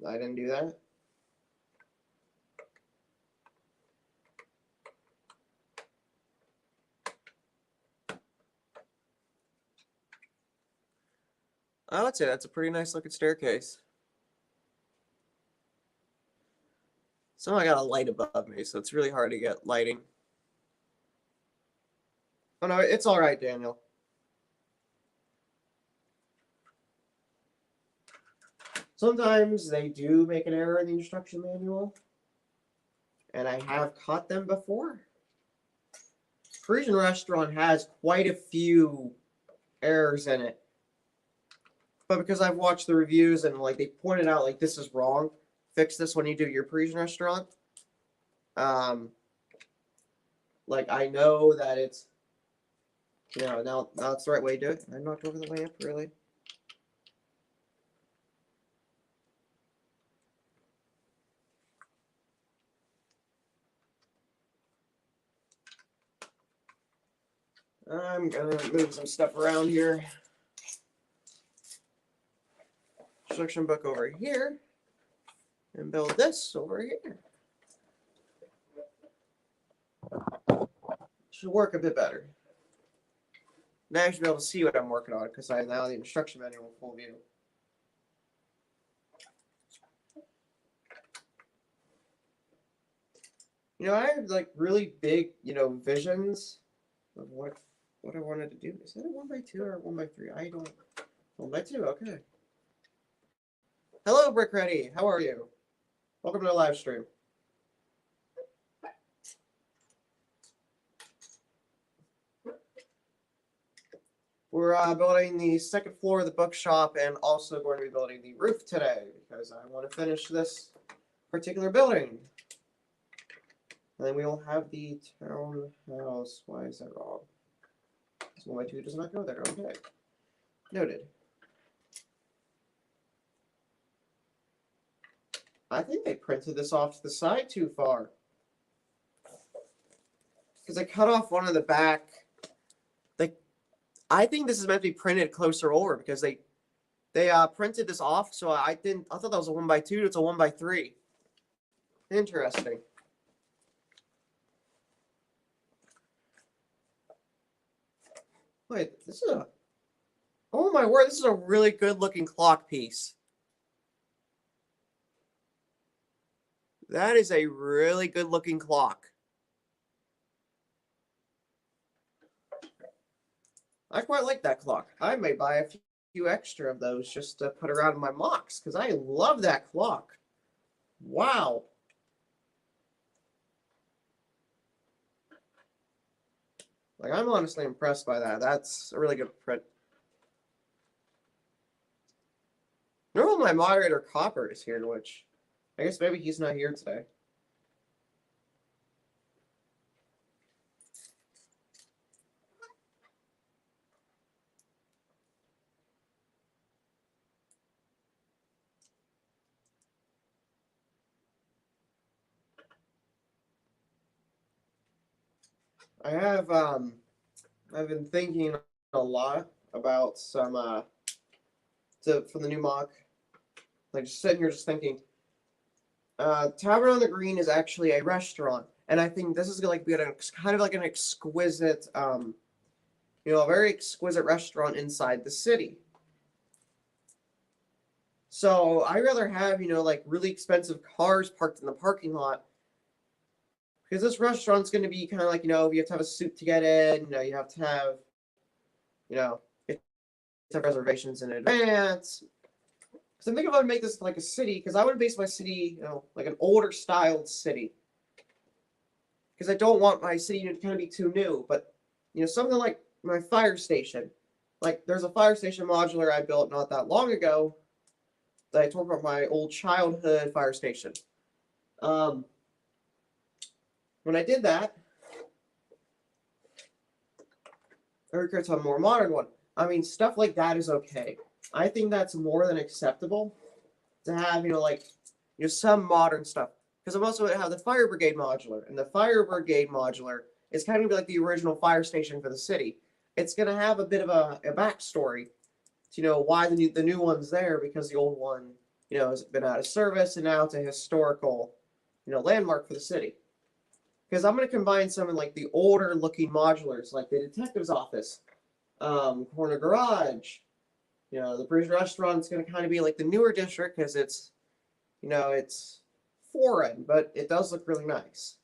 I didn't do that. I would say that's a pretty nice looking staircase. Somehow I got a light above me, so it's really hard to get lighting. Oh no, it's all right, Daniel. Sometimes they do make an error in the instruction manual. and I have caught them before. Parisian Restaurant has quite a few errors in it, but because I've watched the reviews and like they pointed out like this is wrong, fix this when you do your Parisian Restaurant. Like I know that it's, now it's the right way to do it. I knocked over the lamp, really. I'm gonna move some stuff around here. Instruction book over here, and build this over here. Should work a bit better. Now I should be able to see what I'm working on because I have now the instruction manual in full view. I have like really big, visions of what I wanted to do. Is that a 1x2 or a 1x3? I don't. 1x2, okay. Hello, Brick Ready. How are you? Welcome to the live stream. We're building the second floor of the bookshop and also going to be building the roof today because I want to finish this particular building. And then we will have the townhouse. Why is that wrong? 1x2 does not go there. Okay. Noted. I think they printed this off to the side too far. Because I cut off one of the back. I think this is meant to be printed closer over because they printed this off, so I thought that was a 1x2, it's a 1x3. Interesting. Wait, this is oh my word, this is a really good looking clock piece. That is a really good looking clock. I quite like that clock. I may buy a few extra of those just to put around in my mocks because I love that clock. Wow. Like, I'm honestly impressed by that. That's a really good print. Normally my moderator Copper is here, which I guess maybe he's not here today. I have I've been thinking a lot about some for the new mock. Like just sitting here just thinking. Tavern on the Green is actually a restaurant, and I think this is gonna be kind of like an exquisite, a very exquisite restaurant inside the city. So I rather have like really expensive cars parked in the parking lot. Because this restaurant's going to be kind of like, you have to have a suit to get in, you have to have, you have to have reservations in advance. So I'm thinking about make this like a city, because I want to base my city, like an older styled city. Because I don't want my city to kind of be too new, but, something like my fire station. Like, there's a fire station modular I built not that long ago that I talked about my old childhood fire station. When I did that, I recruited to a more modern one. I mean, stuff like that is okay. I think that's more than acceptable to have, some modern stuff. Because I'm also going to have the Fire Brigade modular. And the Fire Brigade modular is kind of like the original fire station for the city. It's going to have a bit of a backstory to, why the new one's there, because the old one, has been out of service, and now it's a historical, landmark for the city. Because I'm going to combine some of like the older looking modulars, like the detective's office, corner garage. The Parisian restaurant is going to kind of be like the newer district because it's, it's foreign, but it does look really nice.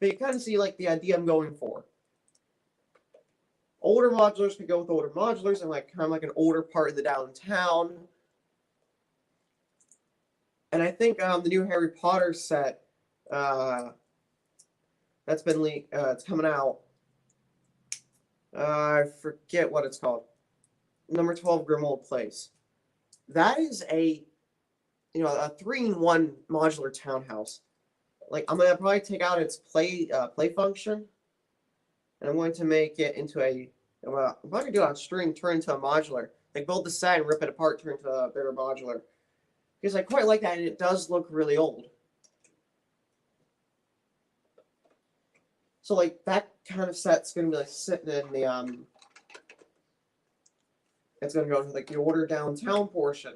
But you kind of see like the idea I'm going for. Older modulars could go with older modulars and like kind of like an older part of the downtown. And I think the new Harry Potter set That's been leaked. It's coming out. I forget what it's called. Number 12 Grimald Place. That is a 3-in-1 modular townhouse. Like, I'm gonna probably take out its play function, and I'm going to make it into a. I'm probably gonna do it on string, turn into a modular. Like, build the set and rip it apart, turn into a bigger modular. Because I quite like that, and it does look really old. So like that kind of set's gonna be like sitting in the it's gonna go into like the older downtown portion.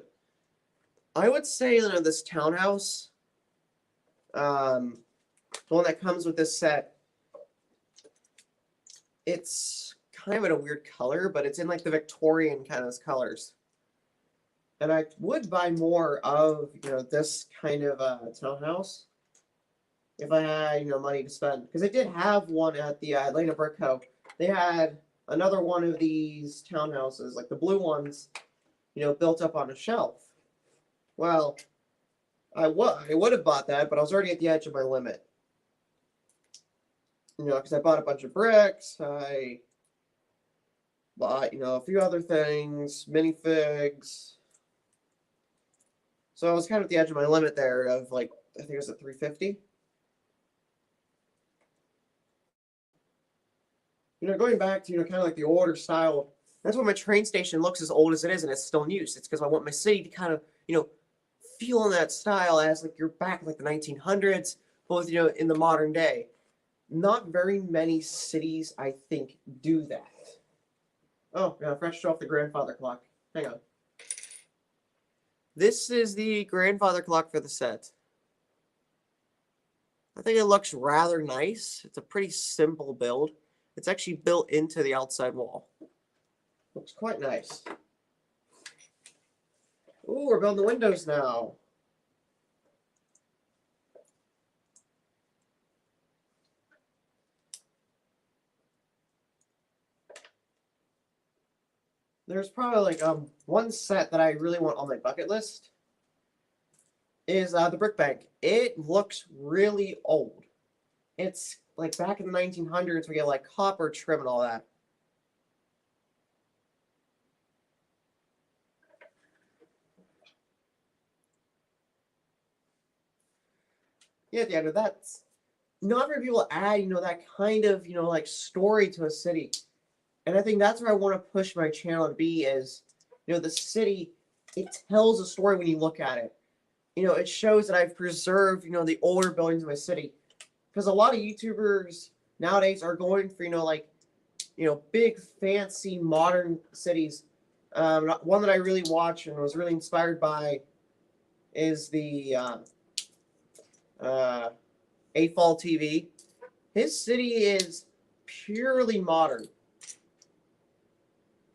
I would say that this townhouse, the one that comes with this set, it's kind of in a weird color, but it's in like the Victorian kind of colors. And I would buy more of this kind of townhouse if I had money to spend, because they did have one at the Atlanta Brick Co. They had another one of these townhouses, like the blue ones, built up on a shelf. Well, I would have bought that, but I was already at the edge of my limit. Because I bought a bunch of bricks. I bought a few other things, minifigs. So I was kind of at the edge of my limit there of like, I think it was at 350. Going back to kind of like the older style. That's why my train station looks as old as it is, and it's still in use. It's because I want my city to kind of feel in that style as like you're back in like the 1900s, both in the modern day. Not very many cities, I think, do that. Oh, yeah, fresh off the grandfather clock. Hang on. This is the grandfather clock for the set. I think it looks rather nice. It's a pretty simple build. It's actually built into the outside wall. Looks quite nice. Ooh, we're building the windows now. There's probably like one set that I really want on my bucket list is the brick bank. It looks really old. It's like back in the 1900s, we get like copper trim and all that. Yeah, at the end of that, not very people add, that kind of, like story to a city. And I think that's where I want to push my channel to be is, the city, it tells a story when you look at it. It shows that I've preserved, the older buildings of my city. Because a lot of YouTubers nowadays are going for, big, fancy, modern cities. One that I really watch and was really inspired by is the A-Fall TV. His city is purely modern.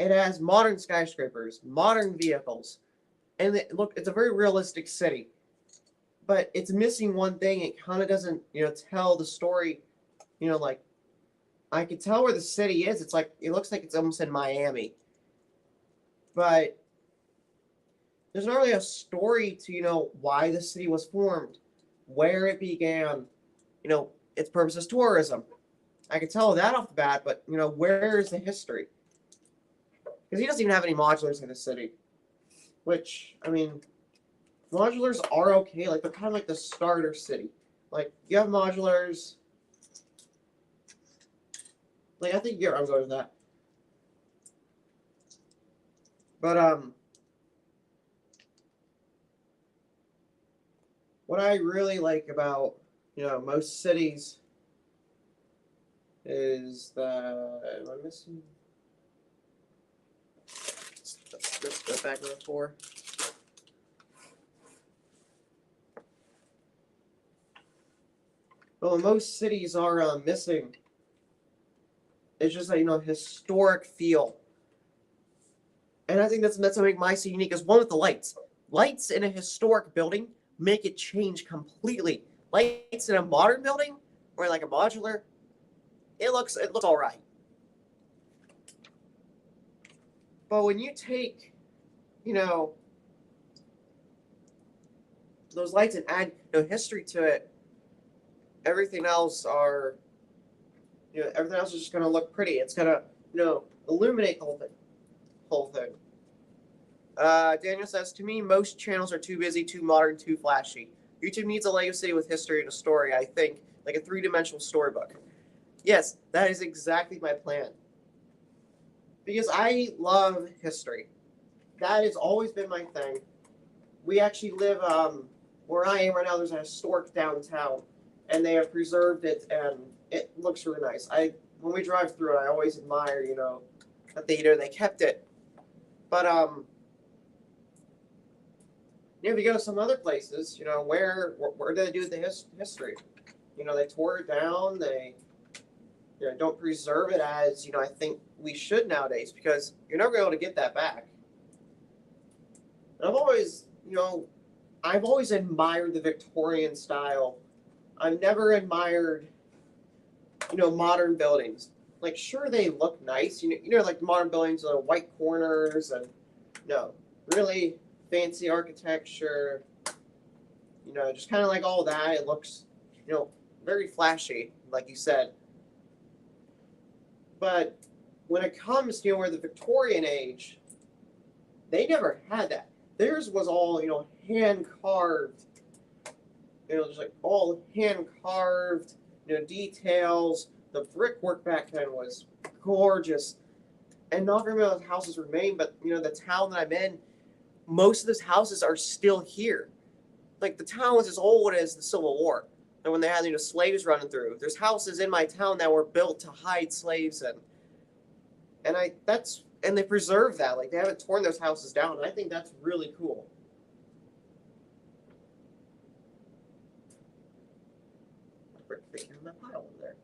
It has modern skyscrapers, modern vehicles, and it's a very realistic city. But it's missing one thing. It kind of doesn't, tell the story. Like I could tell where the city is. It's like it looks like it's almost in Miami, but there's not really a story to why the city was formed, where it began, its purpose as tourism. I could tell that off the bat, but where is the history? Because he doesn't even have any modulars in the city, which I mean, modulars are okay. Like they're kind of like the starter city. Like you have modulars. Like I think I'm going with that. But what I really like about most cities is that am I missing? Let's go back to the 4. Well, most cities are missing. It's just a historic feel, and I think that's what make my city unique. Is one with the lights. Lights in a historic building make it change completely. Lights in a modern building or like a modular, it looks all right. But when you take, those lights and add history to it, everything else are, everything else is just gonna look pretty. It's gonna, illuminate the whole thing. Daniel says, to me, most channels are too busy, too modern, too flashy. YouTube needs a Lego city with history and a story, I think, like a three-dimensional storybook. Yes, that is exactly my plan. Because I love history. That has always been my thing. We actually live, where I am right now, there's a historic downtown, and they have preserved it, and it looks really nice. When we drive through it, I always admire, that they kept it. But, if you go to some other places, where do they do the history? They tore it down. They don't preserve it as I think we should nowadays, because you're never going to be able to get that back. And I've always admired the Victorian style. I've never admired modern buildings. Like, sure, they look nice. Like modern buildings with white corners and really fancy architecture, just kind of like all that. It looks, very flashy, like you said. But when it comes to where the Victorian age, they never had that. Theirs was all, hand carved, just like all hand carved, details. The brickwork back then was gorgeous. And not very many of those houses remain, but, the town that I'm in, most of those houses are still here. Like, the town was as old as the Civil War. And when they had, slaves running through. There's houses in my town that were built to hide slaves in. And they preserve that. Like, they haven't torn those houses down. And I think that's really cool. Brick figure in that pile over there.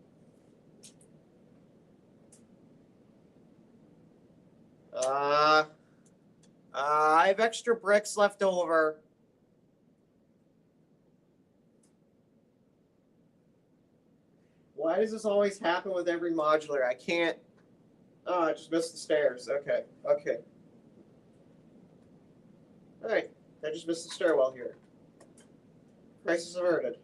I have extra bricks left over. Why does this always happen with every modular? I can't. Oh, I just missed the stairs. Okay. All right. I just missed the stairwell here. Crisis averted.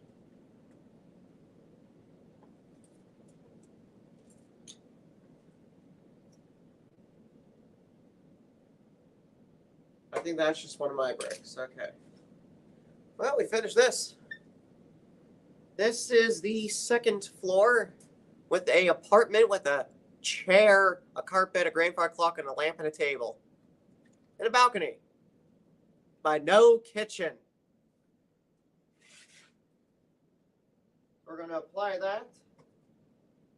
I think that's just one of my bricks. Okay. Well, we finished this. This is the second floor with a apartment with a chair, a carpet, a grandfather clock, and a lamp and a table. And a balcony. But no kitchen. We're going to apply that.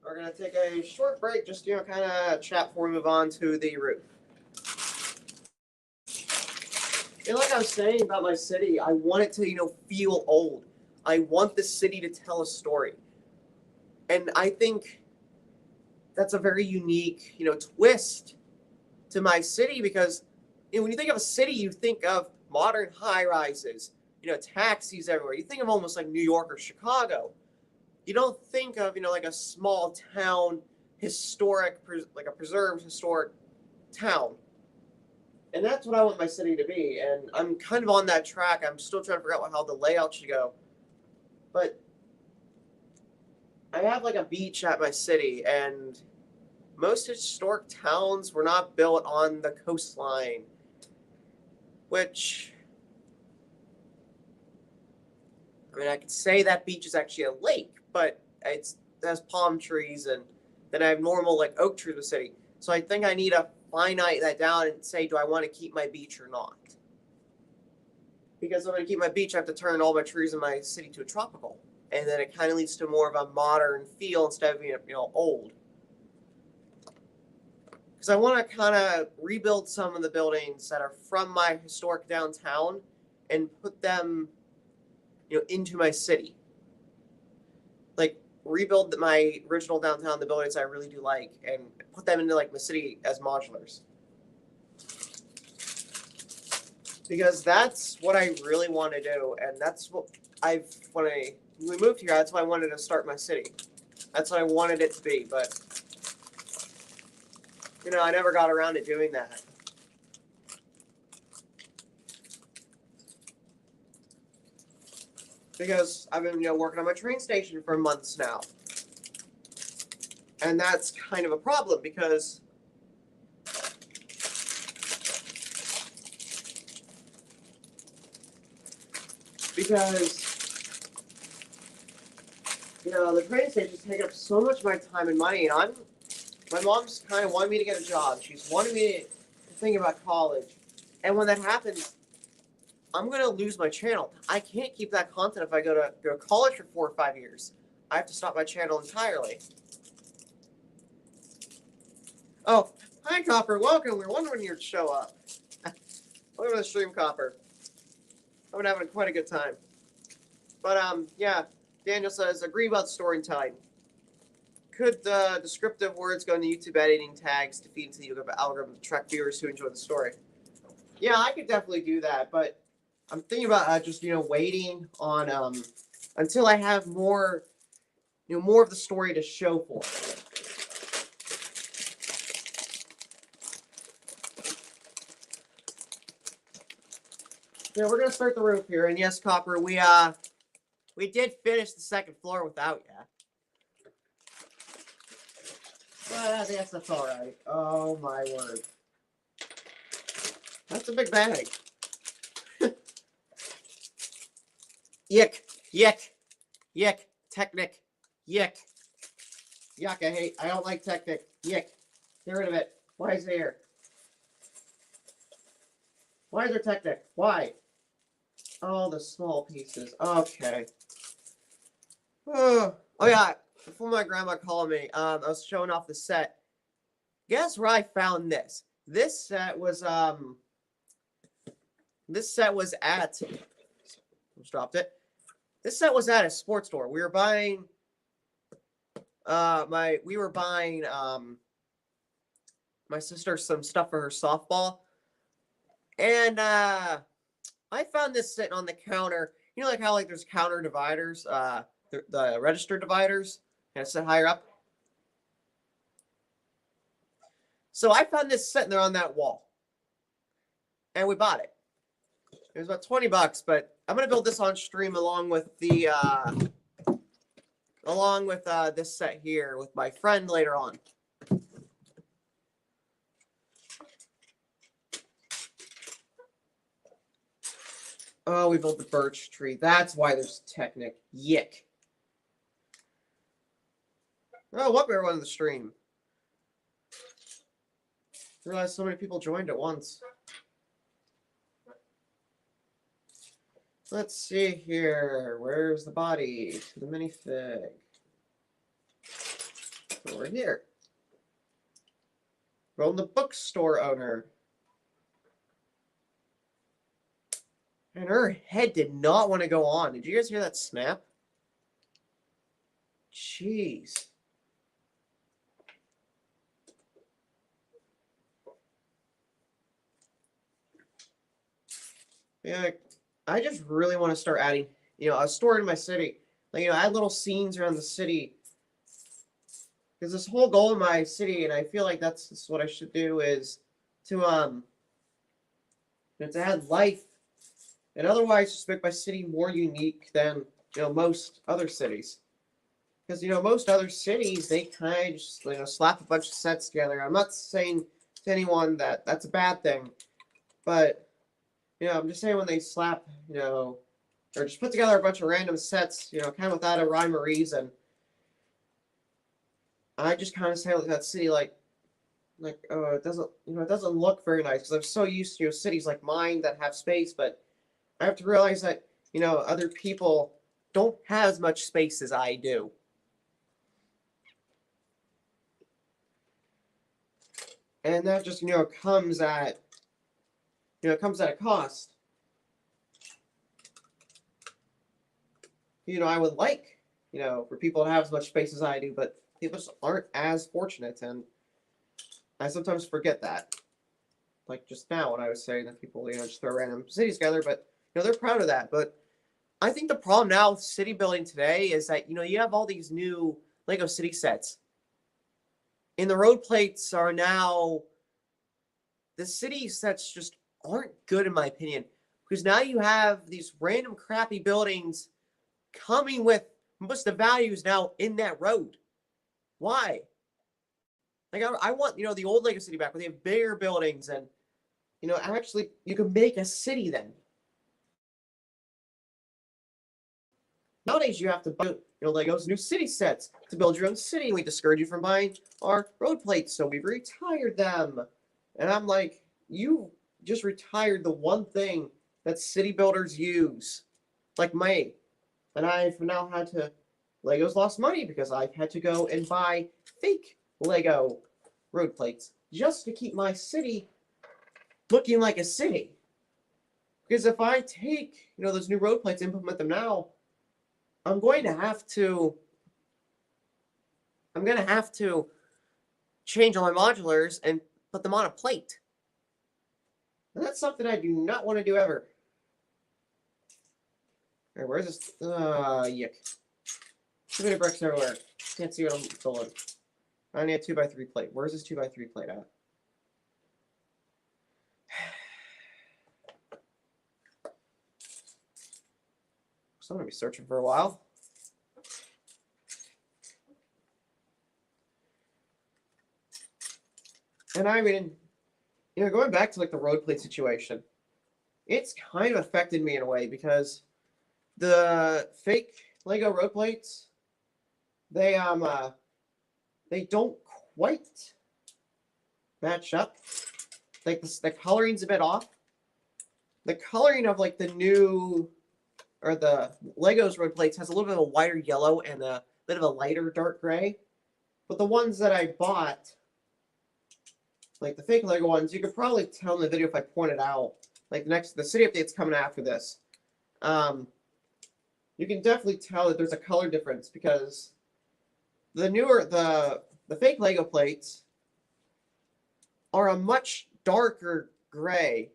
We're going to take a short break, just, kind of chat before we move on to the roof. Like I was saying about my city, I want it to, feel old. I want the city to tell a story. And I think that's a very unique, twist to my city, because, when you think of a city, you think of modern high-rises, taxis everywhere. You think of almost like New York or Chicago. You don't think of, like a small town, historic, like a preserved historic town. And that's what I want my city to be. And I'm kind of on that track. I'm still trying to figure out how the layout should go. But I have like a beach at my city, and most historic towns were not built on the coastline, which, I could say that beach is actually a lake, but it has palm trees, and then I have normal like oak trees in the city. So I think I need to finite that down and say, do I want to keep my beach or not? Because if I'm going to keep my beach, I have to turn all my trees in my city to a tropical. And then it kind of leads to more of a modern feel instead of being, old. Because I want to kind of rebuild some of the buildings that are from my historic downtown and put them, into my city. Like, rebuild my original downtown, the buildings I really do like, and put them into like my city as modulars. Because that's what I really want to do, and that's what when we moved here, that's why I wanted to start my city. That's what I wanted it to be, but I never got around to doing that. because I've been working on my train station for months now, and that's kind of a problem because the train stations take up so much of my time and money, and my mom's kind of wanted me to get a job. She's wanted me to think about college, and when that happens, I'm gonna lose my channel. I can't keep that content if I go to college for 4 or 5 years. I have to stop my channel entirely. Oh, hi Copper, welcome. We were wondering when you'd show up. Welcome to the stream, Copper. I've been having quite a good time. But yeah, Daniel says agree about storytelling. Could descriptive words go into YouTube editing tags to feed into the YouTube algorithm to attract viewers who enjoy the story? Yeah, I could definitely do that, but I'm thinking about just waiting on until I have more more of the story to show for it. Yeah, we're gonna start the roof here, and yes, Copper, we did finish the second floor without you. But I guess that's all right. Oh my word, that's a big bag. Yick, yick, yick, Technic, yick, yuck. I don't like Technic. Yick, get rid of it. Why is it here? Why is there Technic? Why? Oh, the small pieces. Okay. Oh yeah. Before my grandma called me, I was showing off the set. Guess where I found this? This set was at. Almost dropped it. This set was at a sports store. We were buying. My sister some stuff for her softball, and I found this sitting on the counter. You know, like how there's counter dividers, the register dividers, and it's set higher up. So I found this sitting there on that wall, and we bought it. It was about $20, but I'm gonna build this on stream along with the this set here with my friend later on. Oh, we built the birch tree. That's why there's Technic. Yick. Oh, welcome everyone to the stream. I realized so many people joined at once. Let's see here. Where's the body to the minifig? Over here. From the bookstore owner. And her head did not want to go on. Did you guys hear that snap? Jeez. Yeah, I just really want to start adding, a store in my city. Like, add little scenes around the city. Because this whole goal in my city, and I feel like that's what I should do, is to add life, and otherwise just make my city more unique than most other cities. Because most other cities, they kind of just slap a bunch of sets together. I'm not saying to anyone that that's a bad thing, but I'm just saying when they slap or just put together a bunch of random sets, kind of without a rhyme or reason. I just kind of say like that city oh, it doesn't look very nice because I'm so used to cities like mine that have space, but I have to realize that other people don't have as much space as I do. And that just comes at a cost. I would like for people to have as much space as I do, but people just aren't as fortunate, and I sometimes forget that. Like just now when I was saying that people just throw random cities together, but they're proud of that. But I think the problem now with city building today is that you have all these new Lego city sets, and the road plates are now, the city sets just aren't good in my opinion, because now you have these random crappy buildings coming with most of the values now in that road. Why? Like, I want, the old Lego City back where they have bigger buildings and, actually you can make a city then. Nowadays you have to buy, Legos new city sets to build your own city. We discourage you from buying our road plates, so we've retired them. And I'm like, you just retired the one thing that city builders use, like me. And I've now had to, Legos lost money because I've had to go and buy fake Lego road plates just to keep my city looking like a city. Because if I take, those new road plates and implement them now, I'm going to have to change all my modulars and put them on a plate. And that's something I do not want to do ever. All right, where's this? Yuck. Too many bricks everywhere. Can't see what I'm building. I need a 2x3 plate. Where's this 2x3 plate at? So I'm going to be searching for a while. And I mean, going back to like the road plate situation, it's kind of affected me in a way because the fake Lego road plates, they don't quite match up. Like the coloring's a bit off. The coloring of like the new or the Legos road plates has a little bit of a wider yellow and a bit of a lighter dark gray. But the ones that I bought, like the fake Lego ones, you could probably tell in the video if I point it out. Like the city update's coming after this. You can definitely tell that there's a color difference because the fake Lego plates are a much darker gray,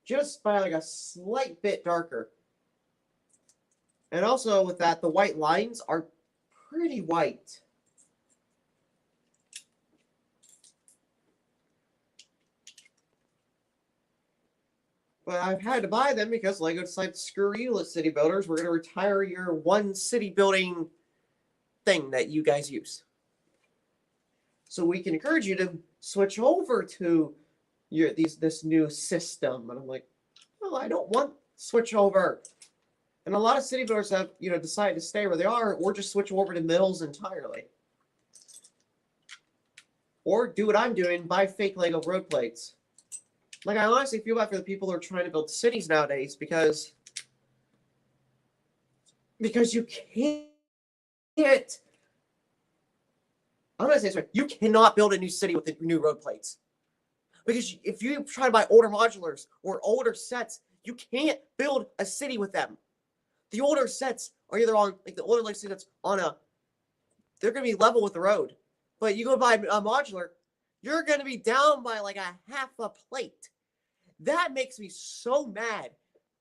just by like a slight bit darker. And also with that, the white lines are pretty white. But I've had to buy them because Lego decided, screw you, city builders. We're going to retire your one city building thing that you guys use. So we can encourage you to switch over to this new system. And I'm like, well, I don't want to switch over. And a lot of city builders have, decided to stay where they are or just switch over to mills entirely. Or do what I'm doing, buy fake Lego road plates. Like, I honestly feel bad for the people who are trying to build cities nowadays because you can't. I'm going to say this right. You cannot build a new city with the new road plates. Because if you try to buy older modulars or older sets, you can't build a city with them. The older sets are either on, like the older Lego sets they're going to be level with the road. But you go buy a modular, you're going to be down by like a half a plate. That makes me so mad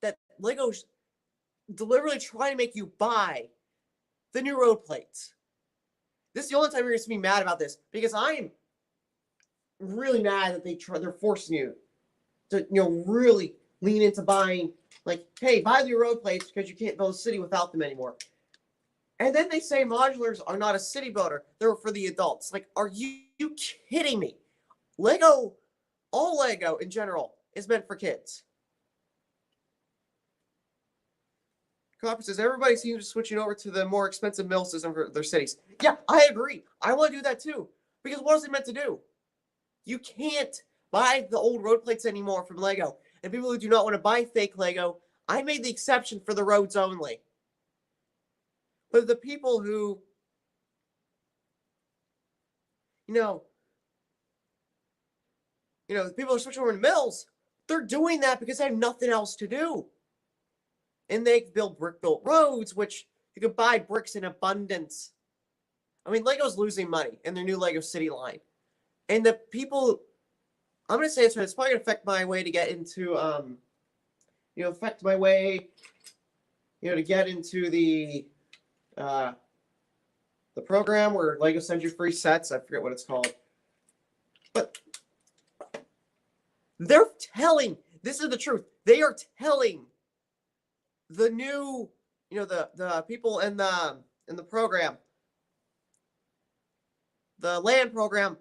that Lego's deliberately trying to make you buy the new road plates. This is the only time you're going to see me mad about this because I'm really mad that they're forcing you to, really lean into buying, like, hey, buy the road plates because you can't build a city without them anymore. And then they say modulars are not a city builder. They're for the adults. Like, are you kidding me? All Lego in general is meant for kids. Copper says, everybody seems to be switching over to the more expensive mill system for their cities. Yeah, I agree. I want to do that too. Because what is it meant to do? You can't buy the old road plates anymore from Lego. And people who do not want to buy fake Lego, I made the exception for the roads only. But the people who, the people who switch over to mills, they're doing that because they have nothing else to do. And they build brick-built roads, which you can buy bricks in abundance. I mean, Lego's losing money in their new Lego City line. And the people, I'm going to say it's probably going to affect my way to get into, to get into the program where Lego sends you free sets. I forget what it's called. But they're telling, this is the truth, they are telling the new, the people in the program, the land program.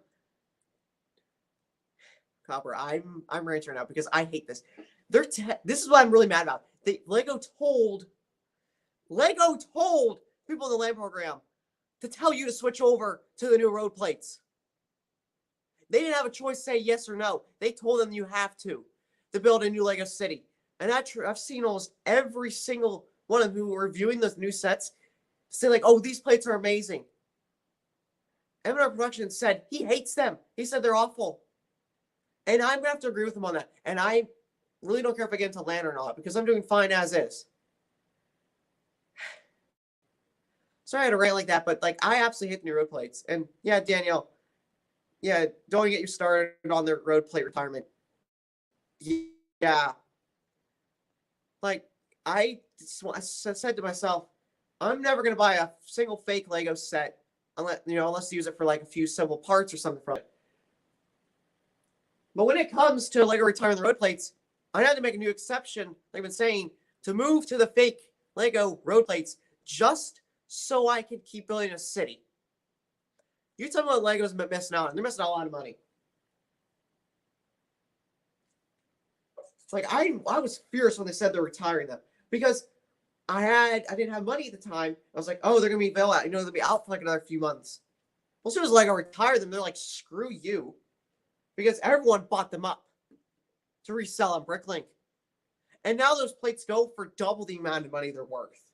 Copper, I'm ranting right now because I hate this. This is what I'm really mad about. Lego told people in the land program to tell you to switch over to the new road plates. They didn't have a choice to say yes or no. They told them you have to build a new Lego city. And I've seen almost every single one of them who were reviewing those new sets say like, "Oh, these plates are amazing." M&R Productions said he hates them. He said they're awful. And I'm going to have to agree with him on that. And I really don't care if I get into land or not because I'm doing fine as is. Sorry I had a rant like that, but like I absolutely hate the new road plates. And yeah, Danielle, yeah, don't get you started on the road plate retirement. Yeah. Like I said to myself, I'm never going to buy a single fake Lego set unless you use it for like a few simple parts or something from it. But when it comes to Lego retiring the road plates, I had to make a new exception, like I've been saying, to move to the fake Lego road plates just so I could keep building a city. You tell me what Lego's missing out on. They're missing out a lot of money. Like I was furious when they said they're retiring them because I didn't have money at the time. I was like, oh, they're gonna be out. They'll be out for like another few months. Well, as soon as Lego retired them, they're like, screw you, because everyone bought them up to resell on Bricklink, and now those plates go for double the amount of money they're worth.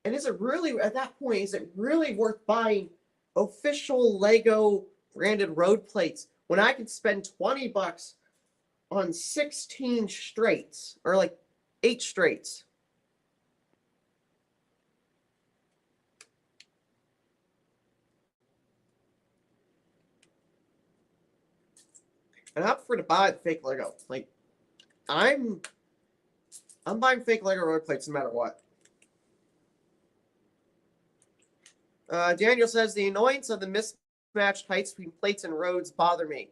And is it really at that point? Is it really worth buying official Lego branded road plates when I could spend $20 on 16 straights or like 8 straights? And I prefer to buy the fake Lego. Like, I'm buying fake Lego road plates no matter what. Daniel says the annoyance of the mismatched heights between plates and roads bother me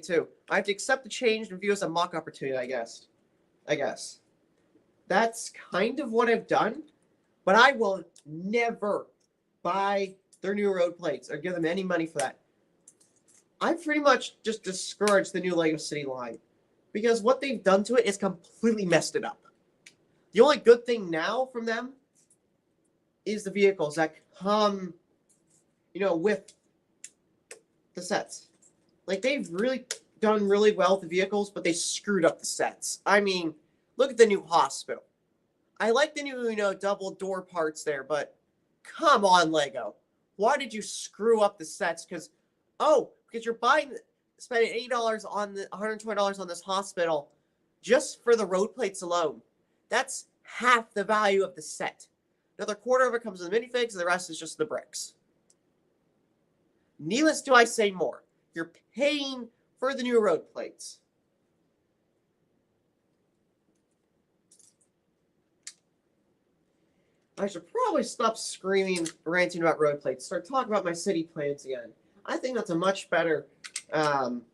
too. I have to accept the change and view it as a mock opportunity. I guess that's kind of what I've done, but I will never buy their new road plates or give them any money for that. I've pretty much just discouraged the new Lego City line because what they've done to it is completely messed it up. The only good thing now from them is the vehicles that come, with the sets. Like, they've really done really well with the vehicles, but they screwed up the sets. I mean, look at the new hospital. I like the new, double door parts there, but come on, Lego. Why did you screw up the sets? Because you're spending $80 on $120 on this hospital just for the road plates alone. That's half the value of the set. Another quarter of it comes with the minifigs, and the rest is just the bricks. Needless do I say more. You're paying for the new road plates. I should probably stop screaming, ranting about road plates. Start talking about my city plans again. I think that's a much better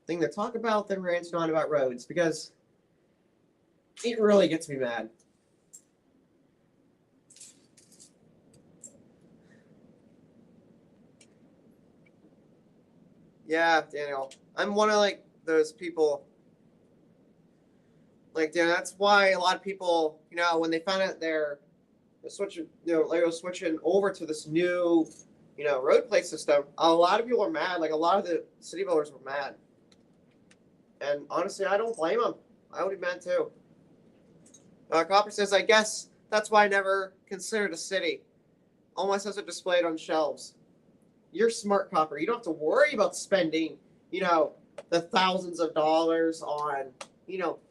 thing to talk about than ranting on about roads, because it really gets me mad. Yeah, Daniel. I'm one of those people. That's why a lot of people, when they found out they're switching, Lego switching over to this new, road plate system, a lot of people are mad. Like, a lot of the city builders were mad. And honestly, I don't blame them. I would be mad too. Copper says, I guess that's why I never considered a city. All my sets are displayed on shelves. You're smart, Copper. You don't have to worry about spending, the thousands of dollars on,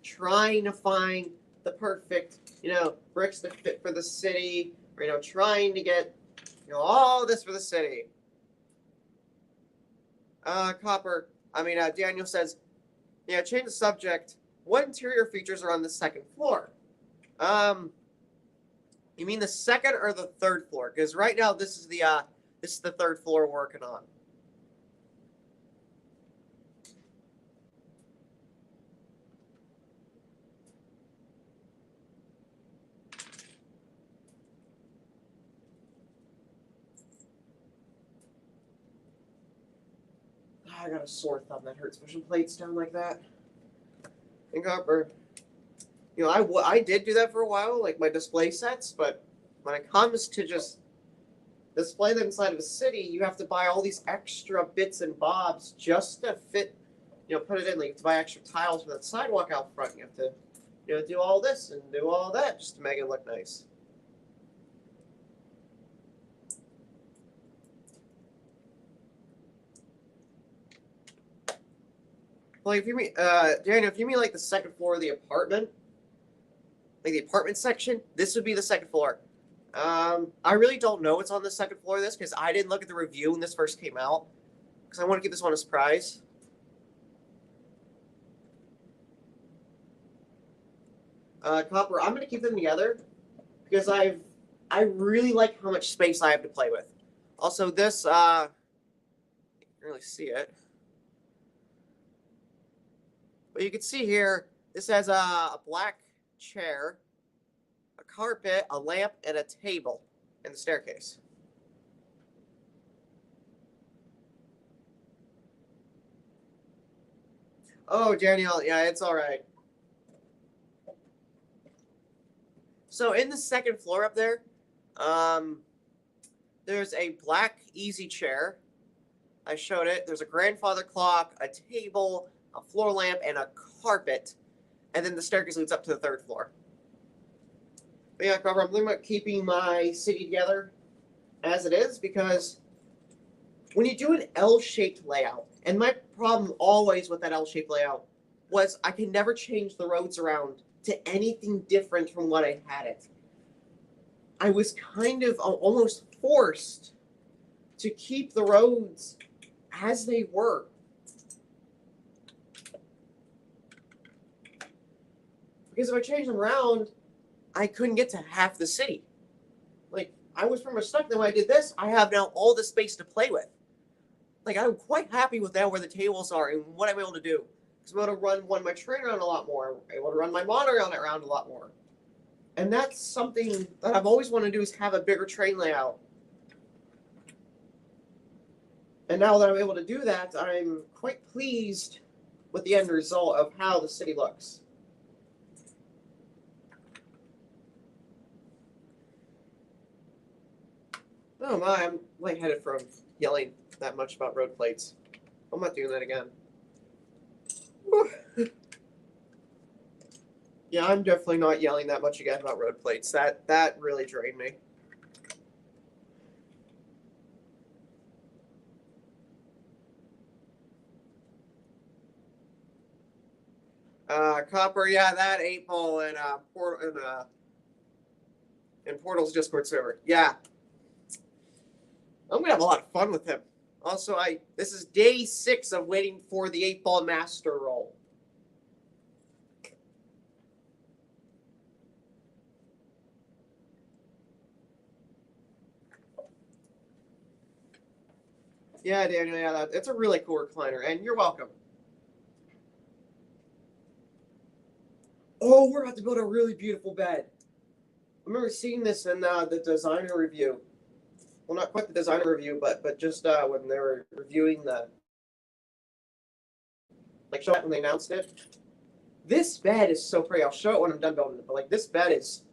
trying to find the perfect, bricks that fit for the city, or, trying to get, all this for the city. Daniel says, change the subject. What interior features are on the second floor? You mean the second or the third floor? Because right now this is the third floor we're working on. I got a sore thumb that hurts pushing plates down like that. And copper. You know, I did do that for a while, like my display sets, but when it comes to just display them inside of a city, you have to buy all these extra bits and bobs just to fit, you know, put it in. Like, you have to buy extra tiles for that sidewalk out front. You have to, you know, do all this and do all that just to make it look nice. Like, if you mean, Daniel, if you mean like the second floor of the apartment, like the apartment section, this would be the second floor. I really don't know what's on the second floor of this because I didn't look at the review when this first came out because I want to give this one a surprise. Copper, I'm going to keep them together because I really like how much space I have to play with. Also, this, you can really see it. But you can see here, this has a black chair, a carpet, a lamp, and a table in the staircase. Oh, Danielle, yeah, it's all right. So in the second floor up there, there's a black easy chair. I showed it. There's a grandfather clock, a table, a floor lamp, and a carpet. And then the staircase leads up to the third floor. But yeah, Copper, I'm thinking about keeping my city together as it is because when you do an L-shaped layout, and my problem always with that L-shaped layout was I can never change the roads around to anything different from what I had it. I was kind of almost forced to keep the roads as they were. Because if I changed them around, I couldn't get to half the city. Like, I was pretty much stuck. Then when I did this, I have now all the space to play with. Like, I'm quite happy with that, where the tables are and what I'm able to do. Because I'm able to run my train around a lot more. I'm able to run my monorail around a lot more. And that's something that I've always wanted to do, is have a bigger train layout. And now that I'm able to do that, I'm quite pleased with the end result of how the city looks. Oh my, I'm lightheaded from yelling that much about road plates. I'm not doing that again. Yeah, I'm definitely not yelling that much again about road plates. That really drained me. Copper, yeah, that 8-ball in Portal's Discord server. Yeah, I'm gonna have a lot of fun with him. Also, this is day 6 of waiting for the 8-ball master roll. Yeah, Daniel, yeah, it's a really cool recliner, and you're welcome. Oh, we're about to build a really beautiful bed. I remember seeing this in the designer review. Well, not quite the designer review, but just when they were reviewing the show it when they announced it. This bed is so pretty. I'll show it when I'm done building it. But this bed is,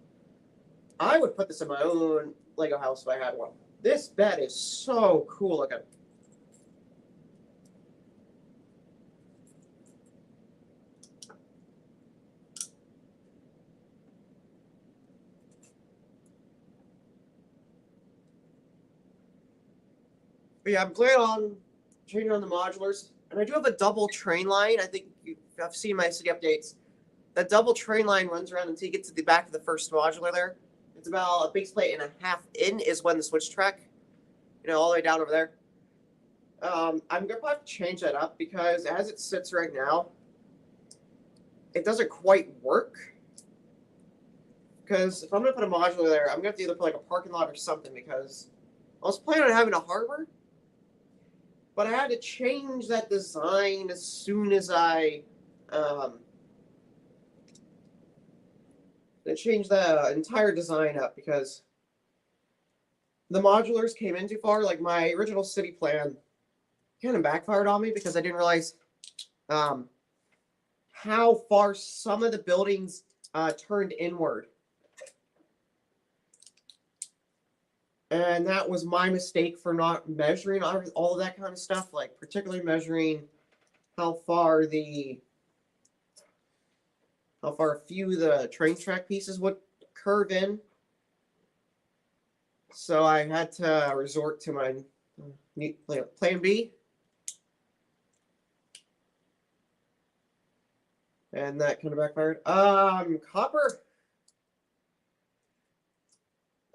I would put this in my own Lego house if I had one. This bed is so cool looking. But yeah, I'm planning on changing on the modulars. And I do have a double train line. I think I've seen my city updates. That double train line runs around until you get to the back of the first modular there. It's about a base plate and a half in is when the switch track, all the way down over there. I'm going to probably have to change that up because as it sits right now, it doesn't quite work. Because if I'm going to put a modular there, I'm going to have to either put a parking lot or something because I was planning on having a harbor. But I had to change that design as soon as I changed the entire design up because the modulars came in too far. Like my original city plan kind of backfired on me because I didn't realize how far some of the buildings turned inward. And that was my mistake for not measuring all of that kind of stuff, like particularly measuring how far a few of the train track pieces would curve in. So I had to resort to my plan B. And that kind of backfired. Copper.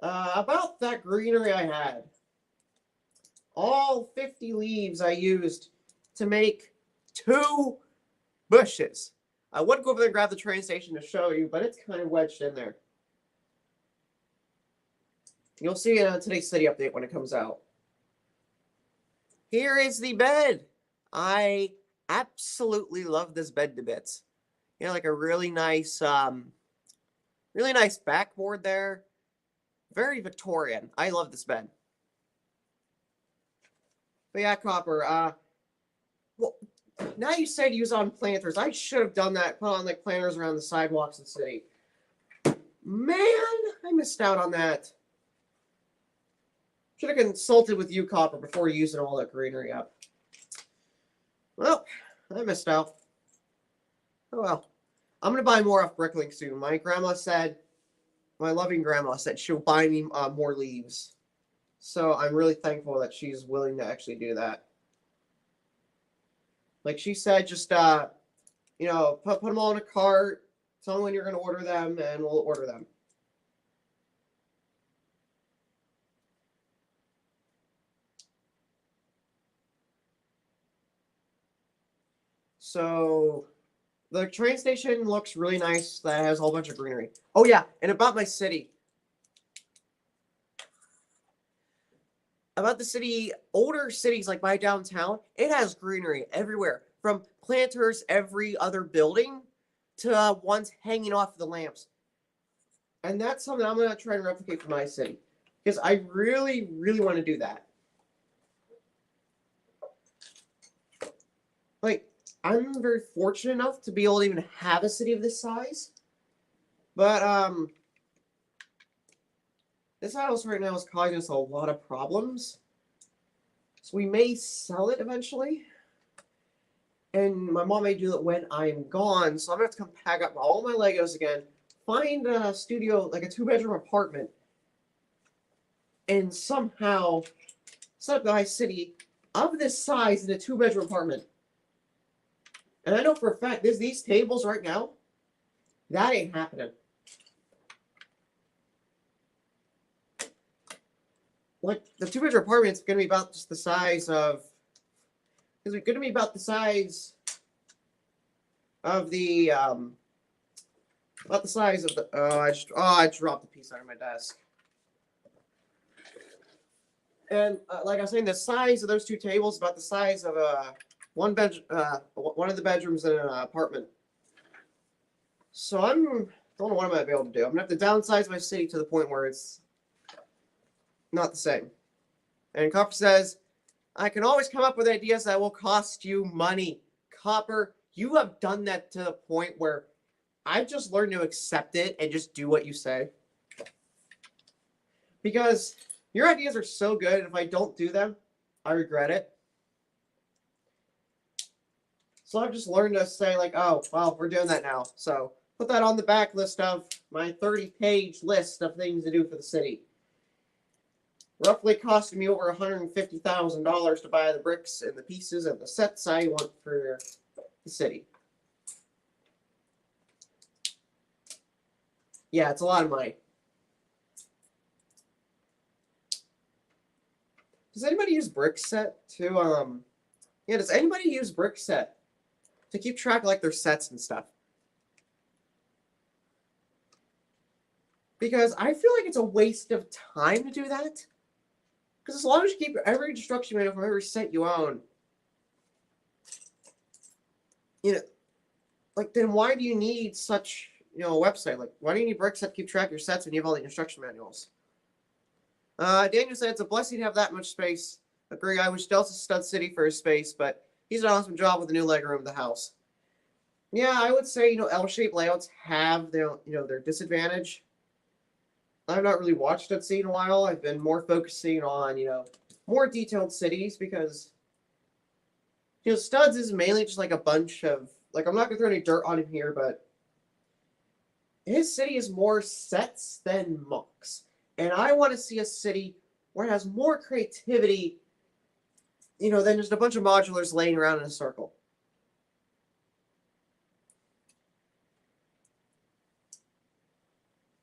About that greenery I had. All 50 leaves I used to make 2 bushes. I would go over there and grab the train station to show you, but it's kind of wedged in there. You'll see it on today's city update when it comes out. Here is the bed. I absolutely love this bed to bits. You know, like a really nice backboard there. Very Victorian. I love this bed. But yeah, Copper. Well, now you said use on planters. I should have done that. Put on like planters around the sidewalks in the city. Man, I missed out on that. Should have consulted with you, Copper, before using all that greenery up. Well, I missed out. Oh well. I'm going to buy more off Bricklink soon. My loving grandma said she'll buy me more leaves. So I'm really thankful that she's willing to actually do that. Like she said, just, put them all in a cart, tell me when you're going to order them, and we'll order them. So the train station looks really nice. That has a whole bunch of greenery. Oh, yeah, and about my city. About the city, older cities like my downtown, it has greenery everywhere. From planters every other building to ones hanging off the lamps. And that's something I'm going to try and replicate for my city. Because I really, really want to do that. Like, I'm very fortunate enough to be able to even have a city of this size. But, this house right now is causing us a lot of problems. So we may sell it eventually. And my mom may do it when I'm gone. So I'm going to have to come pack up all my Legos again. Find a studio, like a 2-bedroom apartment. And somehow set up my city of this size in a 2-bedroom apartment. And I know for a fact, these tables right now, that ain't happening. Like, the 2-bedroom apartment's going to be about just the size of... It's going to be about the size of the... about the size of the... I dropped a piece out of my desk. And, like I was saying, the size of those 2 tables is about the size of one of the bedrooms in an apartment. So I don't know what I'm going to be able to do. I'm going to have to downsize my city to the point where it's not the same. And Copper says, I can always come up with ideas that will cost you money. Copper, you have done that to the point where I've just learned to accept it and just do what you say. Because your ideas are so good, and if I don't do them, I regret it. So I've just learned to say, like, oh, well, we're doing that now. So put that on the back list of my 30-page list of things to do for the city. Roughly costing me over $150,000 to buy the bricks and the pieces and the sets I want for the city. Yeah, it's a lot of money. Does anybody use Brickset to, does anybody use Brickset to keep track of, like, their sets and stuff? Because I feel like it's a waste of time to do that. Because as long as you keep every instruction manual from every set you own, like, then why do you need such, a website? Like, why do you need Brickset to keep track of your sets when you have all the instruction manuals? Daniel said it's a blessing to have that much space. Agree, I wish Delta Stud City for his space, but he's done an awesome job with the new leg room of the house. Yeah, I would say, L-shaped layouts have their disadvantage. I've not really watched that scene in a while. I've been more focusing on, more detailed cities because, Studs is mainly just like a bunch of, like, I'm not going to throw any dirt on him here, but his city is more sets than mocks. And I want to see a city where it has more creativity, than just a bunch of modulars laying around in a circle.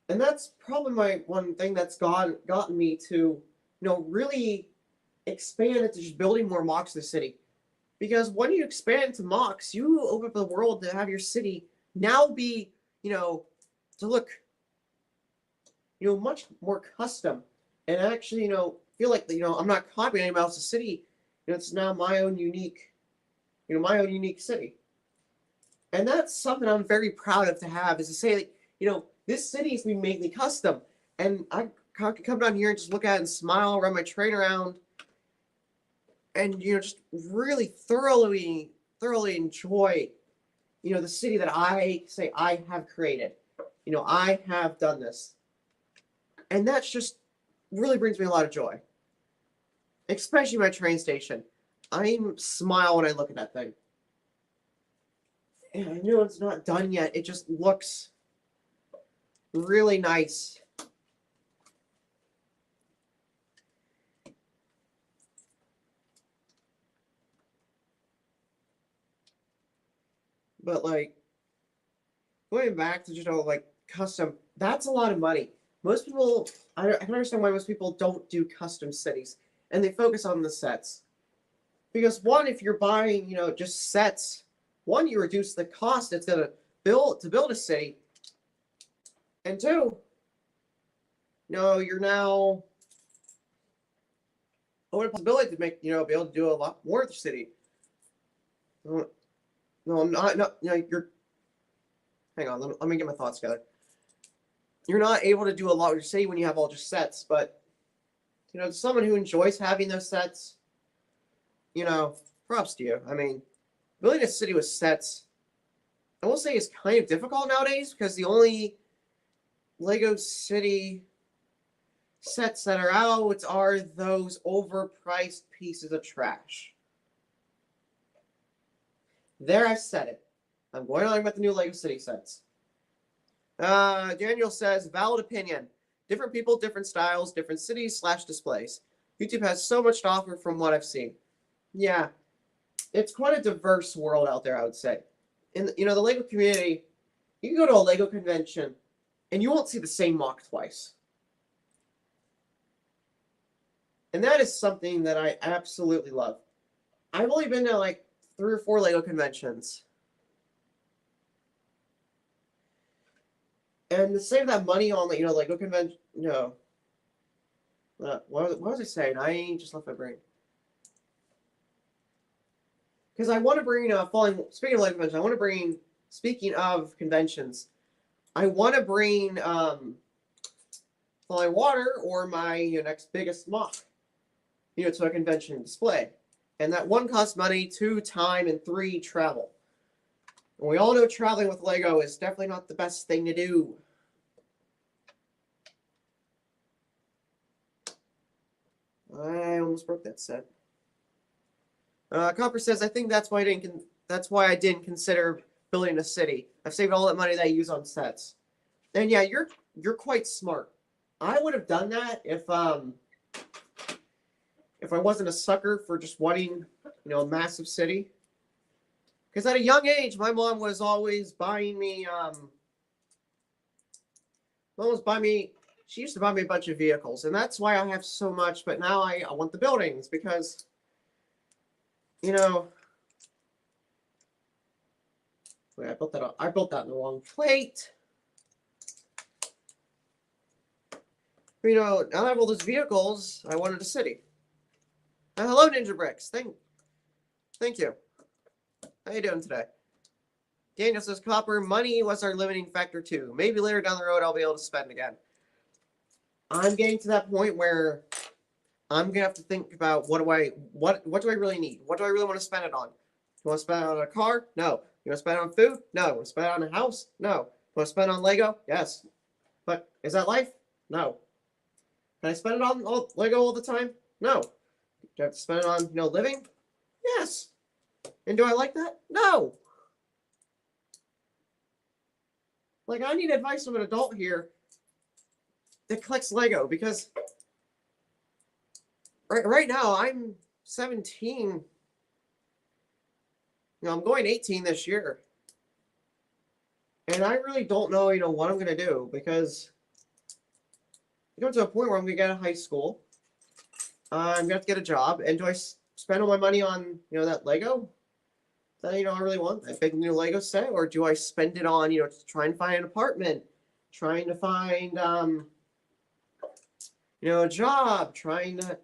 And that's probably my one thing that's gotten me to, really expand into just building more mocks in the city. Because when you expand to mocks, you open up the world to have your city now be, to look, much more custom. And actually, feel like, I'm not copying anybody else's city. It's now my own unique, city. And that's something I'm very proud of to have, is to say that, this city is being mainly custom. And I can come down here and just look at it and smile, run my train around, and, just really thoroughly enjoy, the city that I say I have created. I have done this. And that's just really brings me a lot of joy. Especially my train station. I smile when I look at that thing. And I know it's not done yet. It just looks really nice. But like, going back to just custom, that's a lot of money. Most people, I can understand why most people don't do custom cities, and they focus on the sets. Because one, if you're buying, just sets, one, you reduce the cost it's gonna build a city, and two, you're now open a possibility to make, be able to do a lot more with the city. No, I'm not. No, you're. Hang on. Let me get my thoughts together. You're not able to do a lot with your city when you have all just sets, but to someone who enjoys having those sets, props to you. I mean, building a city with sets, I will say, is kind of difficult nowadays because the only Lego City sets that are out are those overpriced pieces of trash. There, I said it. I'm going on about the new Lego City sets. Daniel says, valid opinion. Different people, different styles, different cities / displays. YouTube has so much to offer from what I've seen. Yeah, it's quite a diverse world out there, I would say. In the Lego community, you can go to a Lego convention and you won't see the same mock twice. And that is something that I absolutely love. I've only been to like 3 or 4 Lego conventions. And to save that money on, Lego convention, no. What was I saying? I just left my brain. Because I want to bring, speaking of Lego conventions, I want to bring, speaking of conventions, I want to bring Flying Water or my next biggest mock, to a convention display. And that 1 costs money, 2 time, and 3 travel. And we all know traveling with Lego is definitely not the best thing to do. I almost broke that set. Copper says, I think that's why I didn't consider building a city. I've saved all that money that I use on sets. And yeah, you're quite smart. I would have done that if I wasn't a sucker for just wanting, a massive city. Because at a young age, my mom was always buying me, she used to buy me a bunch of vehicles. And that's why I have so much. But now I want the buildings because, wait, I built that in the wrong plate. But, now that I have all those vehicles, I wanted a city. Hello, Ninja Bricks. Thank you. How you doing today? Daniel says, Copper, money was our limiting factor too. Maybe later down the road I'll be able to spend again. I'm getting to that point where I'm gonna have to think about what do I really need? What do I really want to spend it on? You want to spend it on a car? No. You want to spend it on food? No. You want to spend it on a house? No. You want to spend it on Lego? Yes. But is that life? No. Can I spend it on Lego all the time? No. Do I have to spend it on living? Yes. And do I like that? No. Like, I need advice from an adult here that collects Lego, because right now I'm 17. I'm going 18 this year. And I really don't know, what I'm going to do, because I come to a point where I'm going to get out of high school. I'm going to have to get a job. And do I spend all my money on, that Lego that, I really want, that big new Lego set? Or do I spend it on, to try and find an apartment, trying to find, a job, trying to,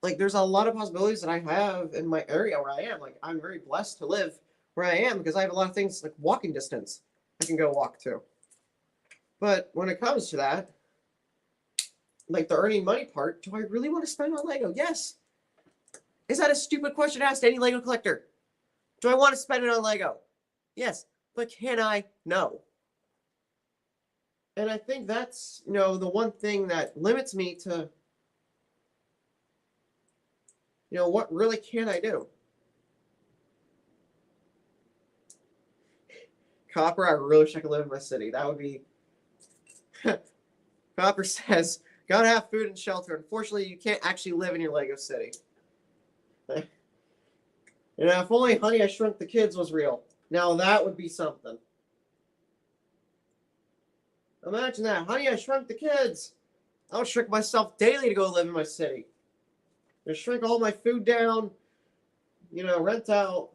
like, there's a lot of possibilities that I have in my area where I am. Like, I'm very blessed to live where I am because I have a lot of things like walking distance I can go walk to. But when it comes to that, like the earning money part, do I really want to spend on Lego? Yes. Is that a stupid question to ask any Lego collector? Do I want to spend it on Lego? Yes. But can I? No. And I think that's, the one thing that limits me to, what really can I do? Copper, I really wish I could live in my city. That would be... Copper says, gotta have food and shelter. Unfortunately, you can't actually live in your Lego city. If only Honey, I Shrunk the Kids was real. Now that would be something. Imagine that. Honey, I Shrunk the Kids. I'll shrink myself daily to go live in my city. Just shrink all my food down. Rent out.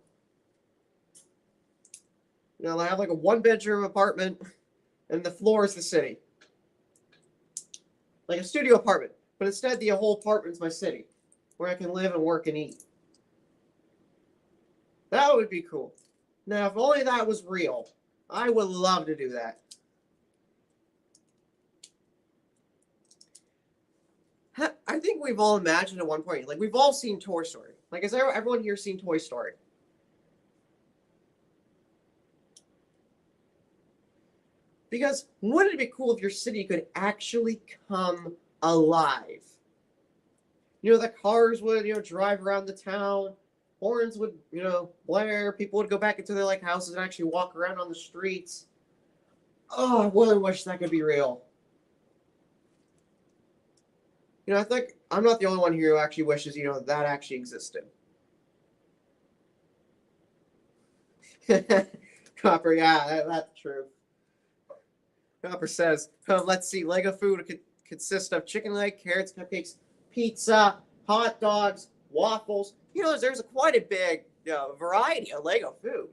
I have like a 1-bedroom apartment, and the floor is the city. Like a studio apartment. But instead, the whole apartment's my city, where I can live and work and eat. That would be cool. Now, if only that was real, I would love to do that. I think we've all imagined at one point, like, we've all seen Toy Story. Like, has everyone here seen Toy Story? Because wouldn't it be cool if your city could actually come alive? The cars would, drive around the town. Horns would, blare. People would go back into their, houses and actually walk around on the streets. Oh, I really wish that could be real. I think I'm not the only one here who actually wishes, that actually existed. Copper, yeah, that's true. Copper says, let's see, Lego food could consist of chicken leg, carrots, cupcakes, pizza, hot dogs, waffles. There's quite a big variety of Lego food.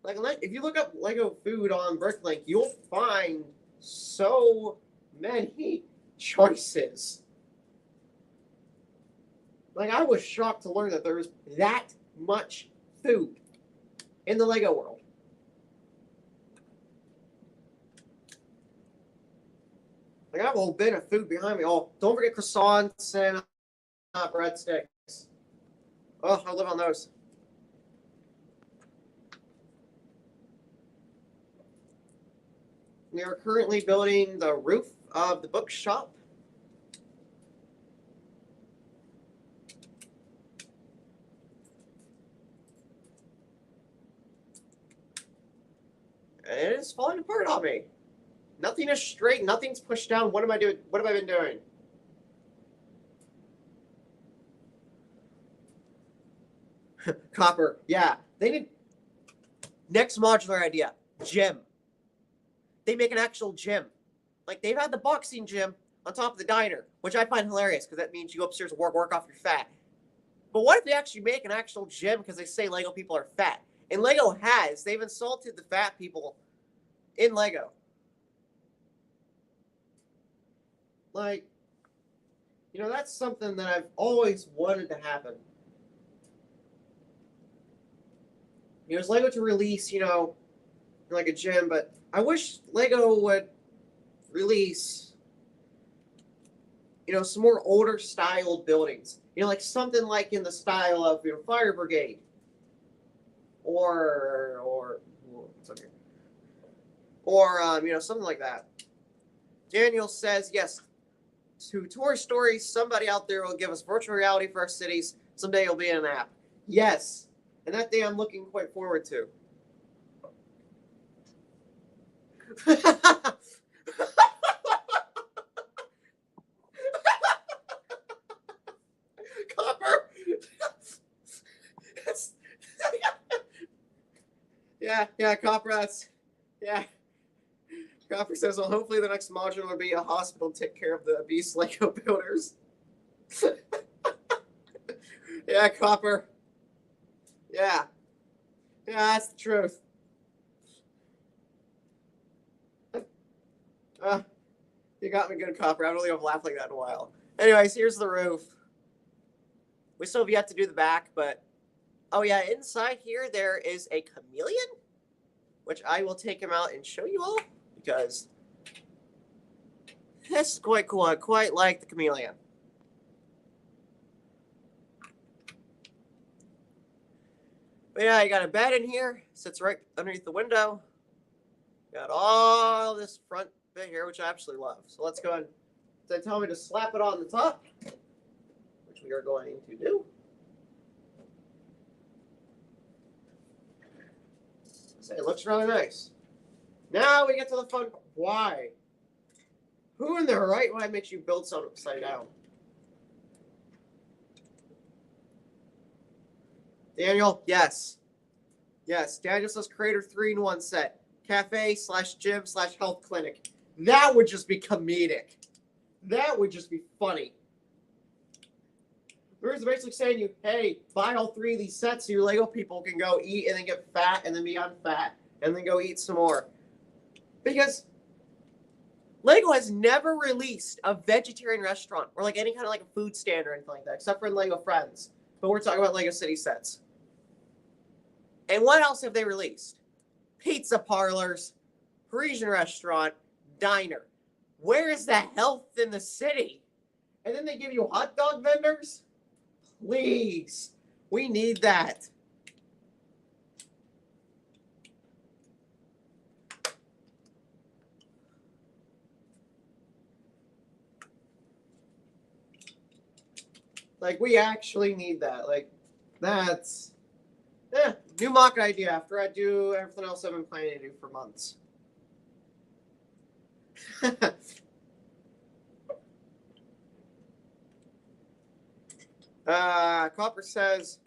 Like, if you look up Lego food on Bricklink, you'll find so many choices. Like, I was shocked to learn that there was that much food in the Lego world. Like, I have a whole bin of food behind me. Oh, don't forget croissants and breadsticks. Oh, I live on those. We are currently building the roof of the bookshop. And it is falling apart on me. Nothing is straight. Nothing's pushed down. What am I doing? What have I been doing? Copper. Yeah. They need... Next modular idea. Gym. They make an actual gym. Like, they've had the boxing gym on top of the diner, which I find hilarious because that means you go upstairs and work off your fat. But what if they actually make an actual gym because they say Lego people are fat? And Lego has. They've insulted the fat people in Lego. Like, that's something that I've always wanted to happen. It's Lego to release, like a gym, but I wish Lego would release some more older styled buildings. Like something like in the style of fire brigade, or it's okay, or something like that. Daniel says yes. To Toy Stories, somebody out there will give us virtual reality for our cities. Someday it'll be in an app. Yes, and that day I'm looking quite forward to. Copper. yeah, Copper. Yeah. Copper says, well, hopefully the next module will be a hospital to take care of the beast Lego builders. Yeah, Copper. Yeah, that's the truth. You got me good, Copper. I don't think I've laughed like that in a while. Anyways, here's the roof. We still have yet to do the back, but oh yeah, inside here there is a chameleon, which I will take him out and show you all because this is quite cool. I quite like the chameleon. But yeah, you got a bed in here. Sits right underneath the window. Got all this front bit here, which I absolutely love. So let's go ahead. They tell me to slap it on the top, which we are going to do. So it looks really nice. Now we get to the fun part. Why? Who in their right mind makes you build something upside down? Daniel, yes. Yes, Daniel says creator 3-in-1 set. Cafe/gym/health clinic. That would just be comedic. That would just be funny. We're basically saying hey, buy all 3 of these sets so your Lego people can go eat and then get fat and then be unfat and then go eat some more. Because Lego has never released a vegetarian restaurant or like any kind of like a food stand or anything like that, except for in Lego Friends. But we're talking about Lego City sets. And what else have they released? Pizza parlors, Parisian restaurant, diner. Where is the health in the city? And then they give you hot dog vendors? Please. We need that. Like, we actually need that. Like, that's... new mock idea after I do everything else I've been planning to do for months. Copper says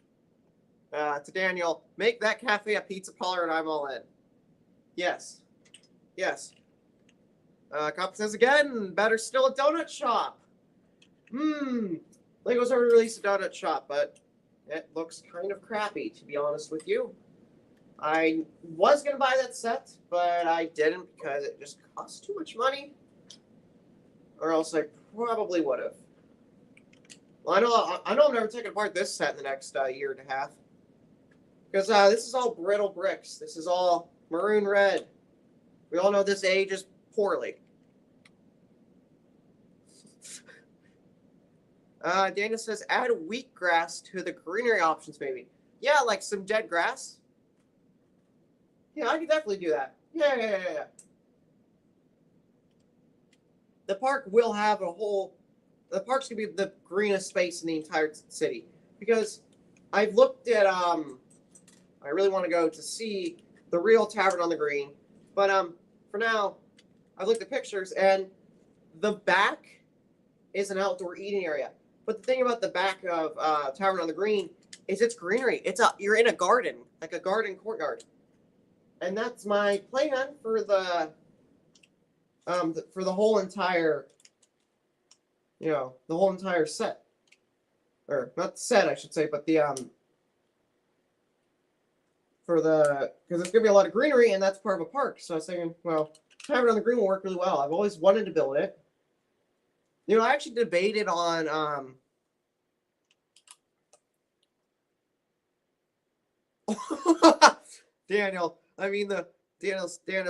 to Daniel, make that cafe a pizza parlor and I'm all in. Yes. Yes. Copper says again, better still a donut shop. Lego's already released a donut shop, but it looks kind of crappy, to be honest with you. I was going to buy that set, but I didn't because it just cost too much money. Or else I probably would have. Well, I know I'm never taking apart this set in the next year and a half. Because this is all brittle bricks. This is all maroon red. We all know this ages poorly. Daniel says, add wheatgrass to the greenery options, maybe. Yeah, like some dead grass. Yeah, I could definitely do that. Yeah. The park will have a whole... The park's going to be the greenest space in the entire city. Because I've looked at... I really want to go to see the real Tavern on the Green. But for now, I've looked at pictures, and the back is an outdoor eating area. But the thing about the back of Tavern on the Green is it's greenery. You're in a garden, like a garden courtyard. And that's my plan for the whole entire, the whole entire set. Or not the set, I should say, but the because there's gonna be a lot of greenery and that's part of a park. So I was thinking, well, Tavern on the Green will work really well. I've always wanted to build it. I actually debated on Daniel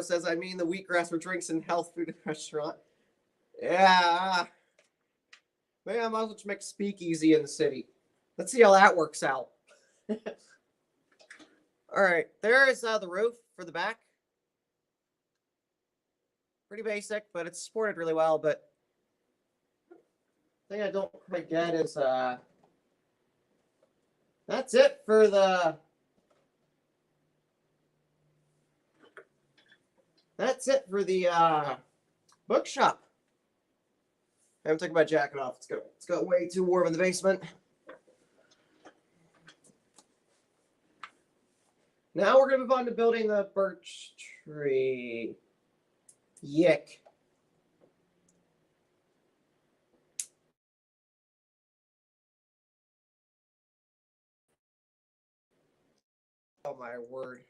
says, I mean the wheatgrass for drinks and health food restaurant. Yeah. Maybe I might as well just make a speakeasy in the city. Let's see how that works out. All right, there is the roof for the back. Pretty basic, but it's supported really well. But the thing I don't quite get is that's it for the bookshop. I'm taking my jacket off. It's got way too warm in the basement. Now we're gonna move on to building the birch tree. Yick. Oh my word.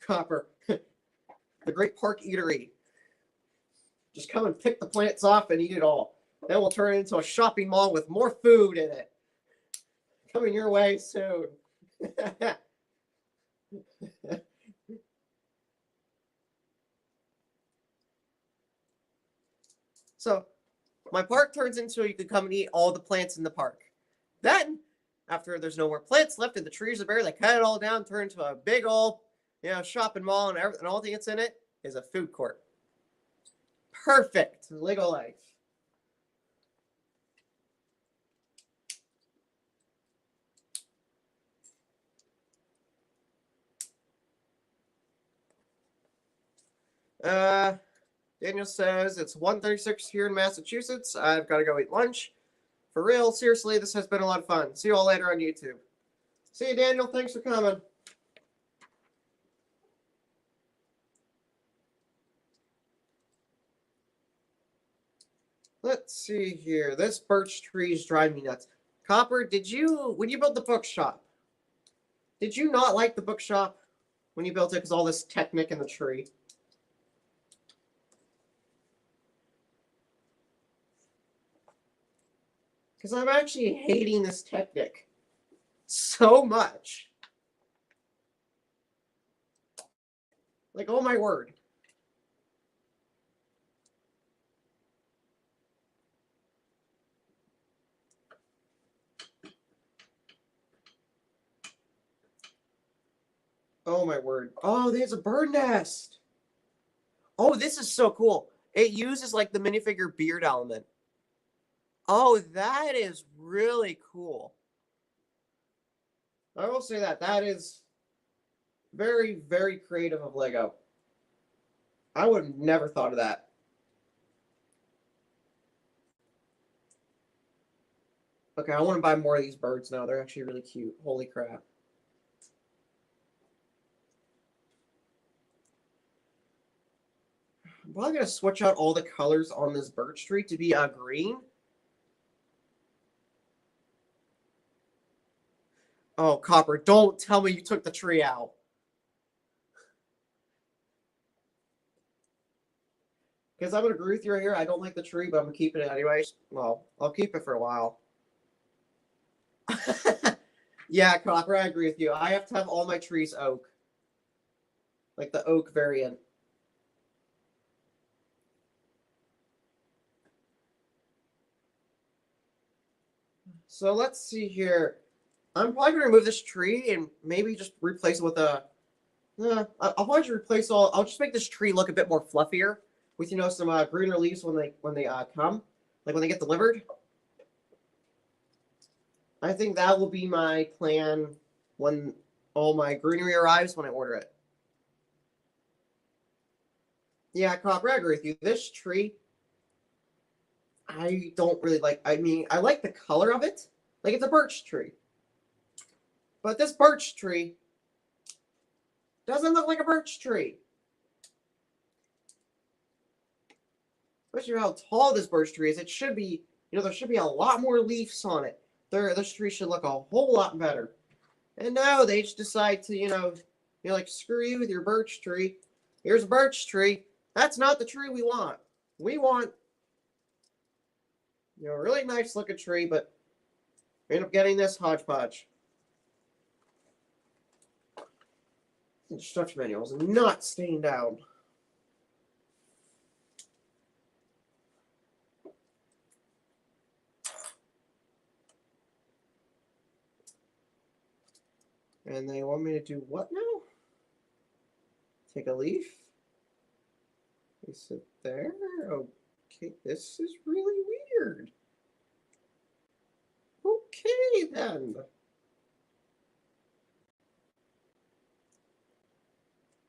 Copper. The Great Park Eatery. Just come and pick the plants off and eat it all. Then we'll turn it into a shopping mall with more food in it. Coming your way soon. So, my park turns into you can come and eat all the plants in the park. Then, after there's no more plants left and the trees are bare, they cut it all down, turn into a big old, shopping mall, and everything, all that's in it is a food court. Perfect Lego life. Daniel says it's 1:36 here in Massachusetts. I've got to go eat lunch. For real, seriously, this has been a lot of fun. See you all later on YouTube. See you, Daniel. Thanks for coming. Let's see here. This birch tree is driving me nuts. Copper, when you built the bookshop, did you not like the bookshop when you built it because all this Technic in the tree? Because I'm actually hating this Technic so much. Like, oh my word. Oh my word. Oh, there's a bird nest. Oh, this is so cool. It uses like the minifigure beard element. Oh, that is really cool. I will say that is very, very creative of Lego. I would have never thought of that. Okay, I want to buy more of these birds now. They're actually really cute. Holy crap. I'm probably going to switch out all the colors on this birch tree to be green. Oh, Copper, don't tell me you took the tree out. Because I'm going to agree with you right here. I don't like the tree, but I'm going to keep it anyways. Well, I'll keep it for a while. Yeah, Copper, I agree with you. I have to have all my trees oak. Like the oak variant. So let's see here. I'm probably going to remove this tree and maybe just replace it with a... I'll probably just replace all... I'll just make this tree look a bit more fluffier with, some greener leaves when they come. Like when they get delivered. I think that will be my plan when all my greenery arrives when I order it. Yeah, Copper, I agree with you. This tree, I don't really like. I mean, I like the color of it. Like, it's a birch tree. But this birch tree doesn't look like a birch tree. Especially how tall this birch tree is. It should be, there should be a lot more leaves on it. This tree should look a whole lot better. And now they just decide to, you're like, screw you with your birch tree. Here's a birch tree. That's not the tree we want. We want, a really nice looking tree, but we end up getting this hodgepodge. The instruction manual is not staying down. And they want me to do what now? Take a leaf? Is it there? Okay, this is really weird. Okay, then.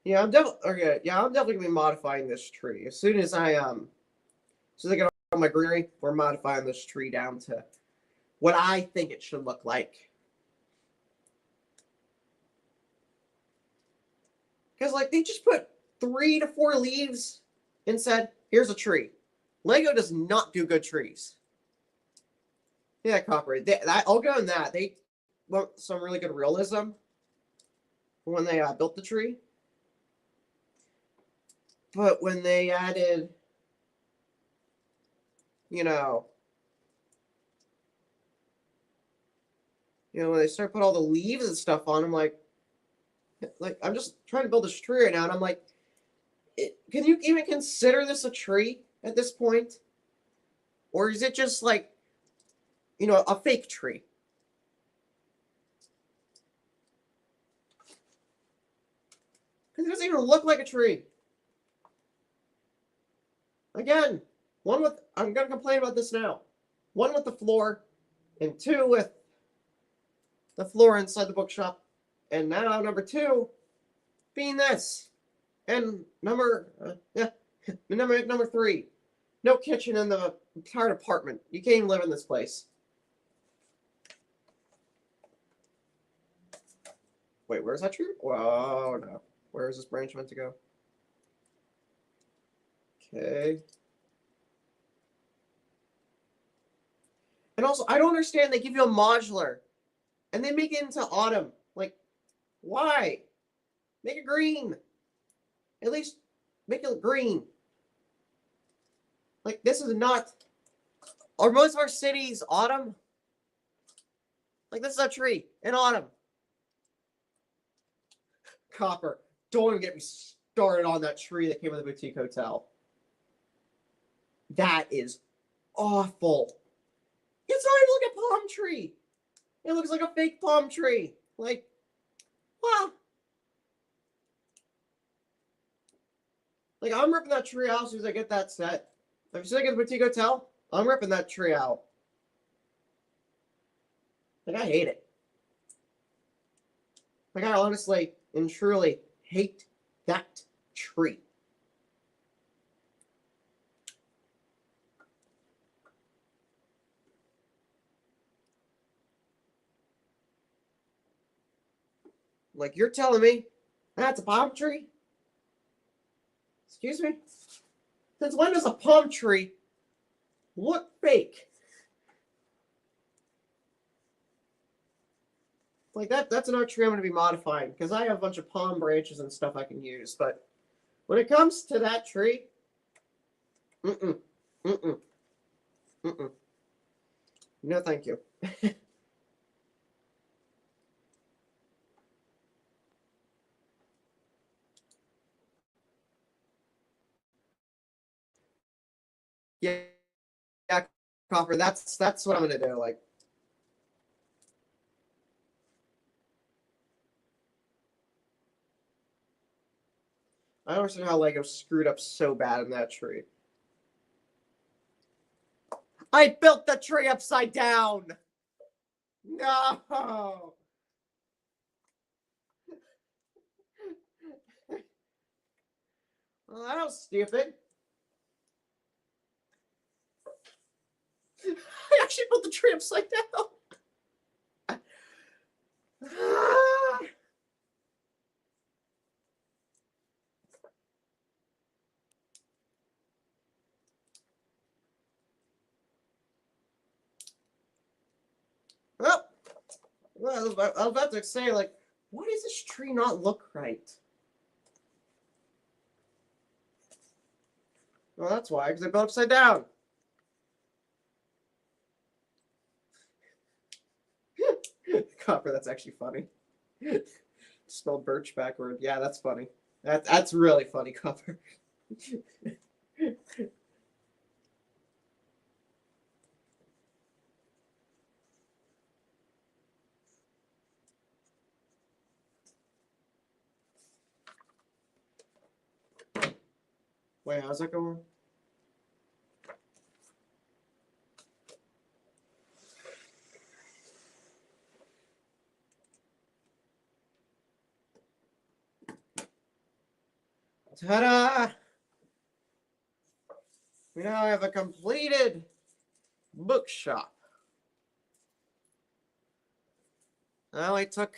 Yeah, I'm definitely gonna be modifying this tree. As soon as I get all my greenery, we're modifying this tree down to what I think it should look like. Because like they just put 3 to 4 leaves and said, "Here's a tree." Lego does not do good trees. Yeah, Copper. I'll go in that. They want some really good realism when they built the tree. But when they added, you know, when they start putting all the leaves and stuff on, I'm like I'm just trying to build this tree right now, and I'm like, can you even consider this a tree at this point, or is it just like, a fake tree? Because it doesn't even look like a tree. Again, I'm gonna complain about this now. 1 with the floor, and 2 with the floor inside the bookshop, and now number 2 being this, and number 3, no kitchen in the entire apartment. You can't even live in this place. Wait, where's that tree? Oh no, where is this branch meant to go? Okay. And also, I don't understand. They give you a modular, and they make it into autumn. Like, why? Make it green. At least make it green. Like, this is not. Are most of our cities autumn? Like, this is a tree in autumn. Copper, don't even get me started on that tree that came with the boutique hotel. That is awful. It's not even like a palm tree. It looks like a fake palm tree. Like, wow. Like, I'm ripping that tree out as soon as I get that set. As soon as I get the boutique hotel, I'm ripping that tree out. Like, I hate it. Like, I honestly and truly hate that tree. Like, you're telling me that's a palm tree? Excuse me? Since when does a palm tree look fake? Like, that's another tree I'm going to be modifying, because I have a bunch of palm branches and stuff I can use. But when it comes to that tree, mm-mm, mm-mm, mm-mm. No, thank you. Yeah, yeah, Copper, that's what I'm going to do. Like, I don't understand how Lego screwed up so bad in that tree. I built the tree upside down. No. Well, that was stupid. I actually built the tree upside down. Well, I was about to say, like, why does this tree not look right? Well, that's why, because I built upside down. Copper, that's actually funny. Spelled birch backward. Yeah, that's funny. That's really funny, Copper. Wait, how's that going? Ta-da! We now have a completed bookshop. That only took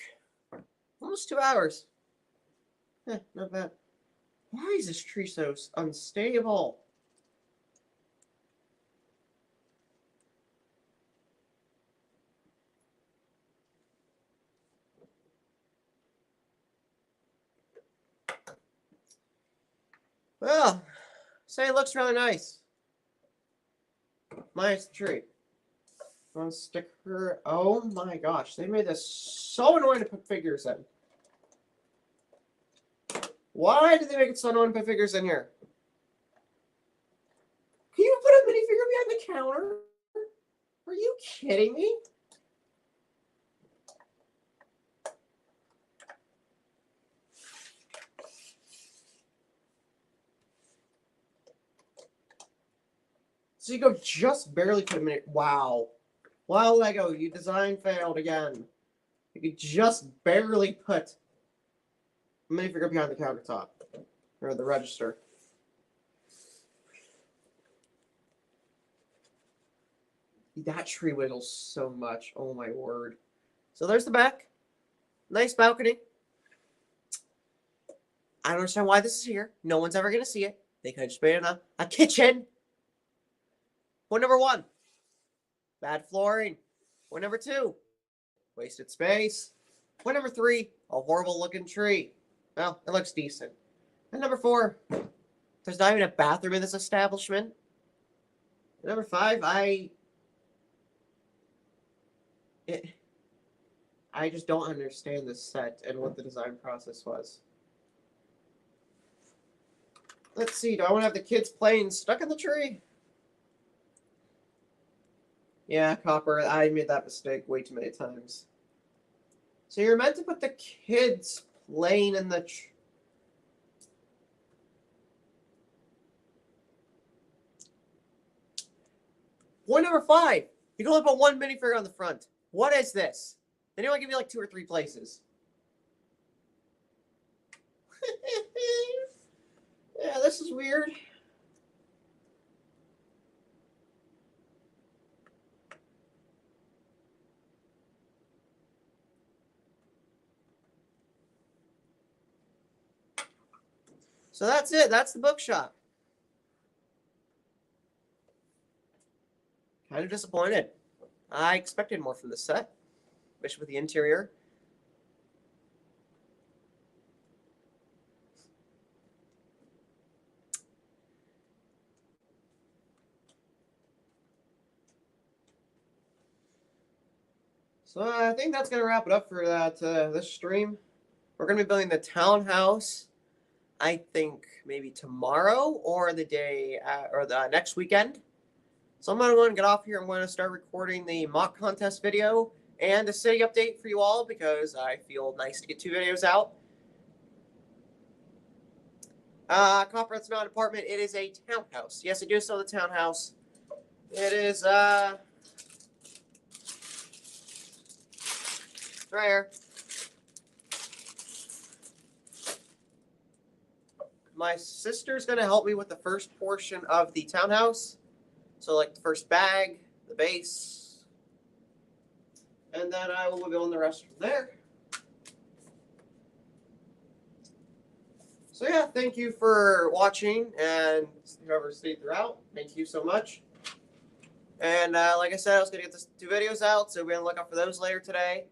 almost 2 hours. Not bad. Why is this tree so unstable? Well, say it looks really nice. Minus the tree. One sticker. Oh my gosh, they made this so annoying to put figures in. Why did they make it so annoying to put figures in here? Can you put a minifigure behind the counter? Are you kidding me? So you go just barely put a minute. Wow. Wow, Lego, you design failed again. You could just barely put a minifigure behind the countertop. Or the register. That tree wiggles so much. Oh my word. So there's the back. Nice balcony. I don't understand why this is here. No one's ever going to see it. They could have just made it a kitchen. Point number 1. Bad flooring. Point number 2. Wasted space. Point number 3. A horrible looking tree. Well, it looks decent. And number 4. There's not even a bathroom in this establishment. And number 5. I just don't understand this set and what the design process was. Let's see. Do I want to have the kids playing stuck in the tree? Yeah, Copper. I made that mistake way too many times. So you're meant to put the kids playing in the tree. Point number 5. You can only put 1 minifigure on the front. What is this? Then you want to give me like 2 or 3 places. Yeah, this is weird. So that's it. That's the bookshop. Kind of disappointed. I expected more from the set, especially with the interior. So I think that's going to wrap it up for that this stream. We're going to be building the townhouse, I think maybe tomorrow or the day or the next weekend. So I'm going to get off here. I'm going to start recording the mock contest video and a city update for you all because I feel nice to get 2 videos out. Copper, it's not an apartment. It is a townhouse. Yes, I do sell the townhouse. It is right here. My sister's going to help me with the first portion of the townhouse. So like the first bag, the base, and then I will build the rest from there. So yeah, thank you for watching, and whoever stayed throughout, thank you so much. And like I said, I was going to get the 2 videos out, so we're going to look out for those later today.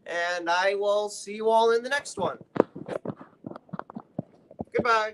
And I will see you all in the next one. Goodbye.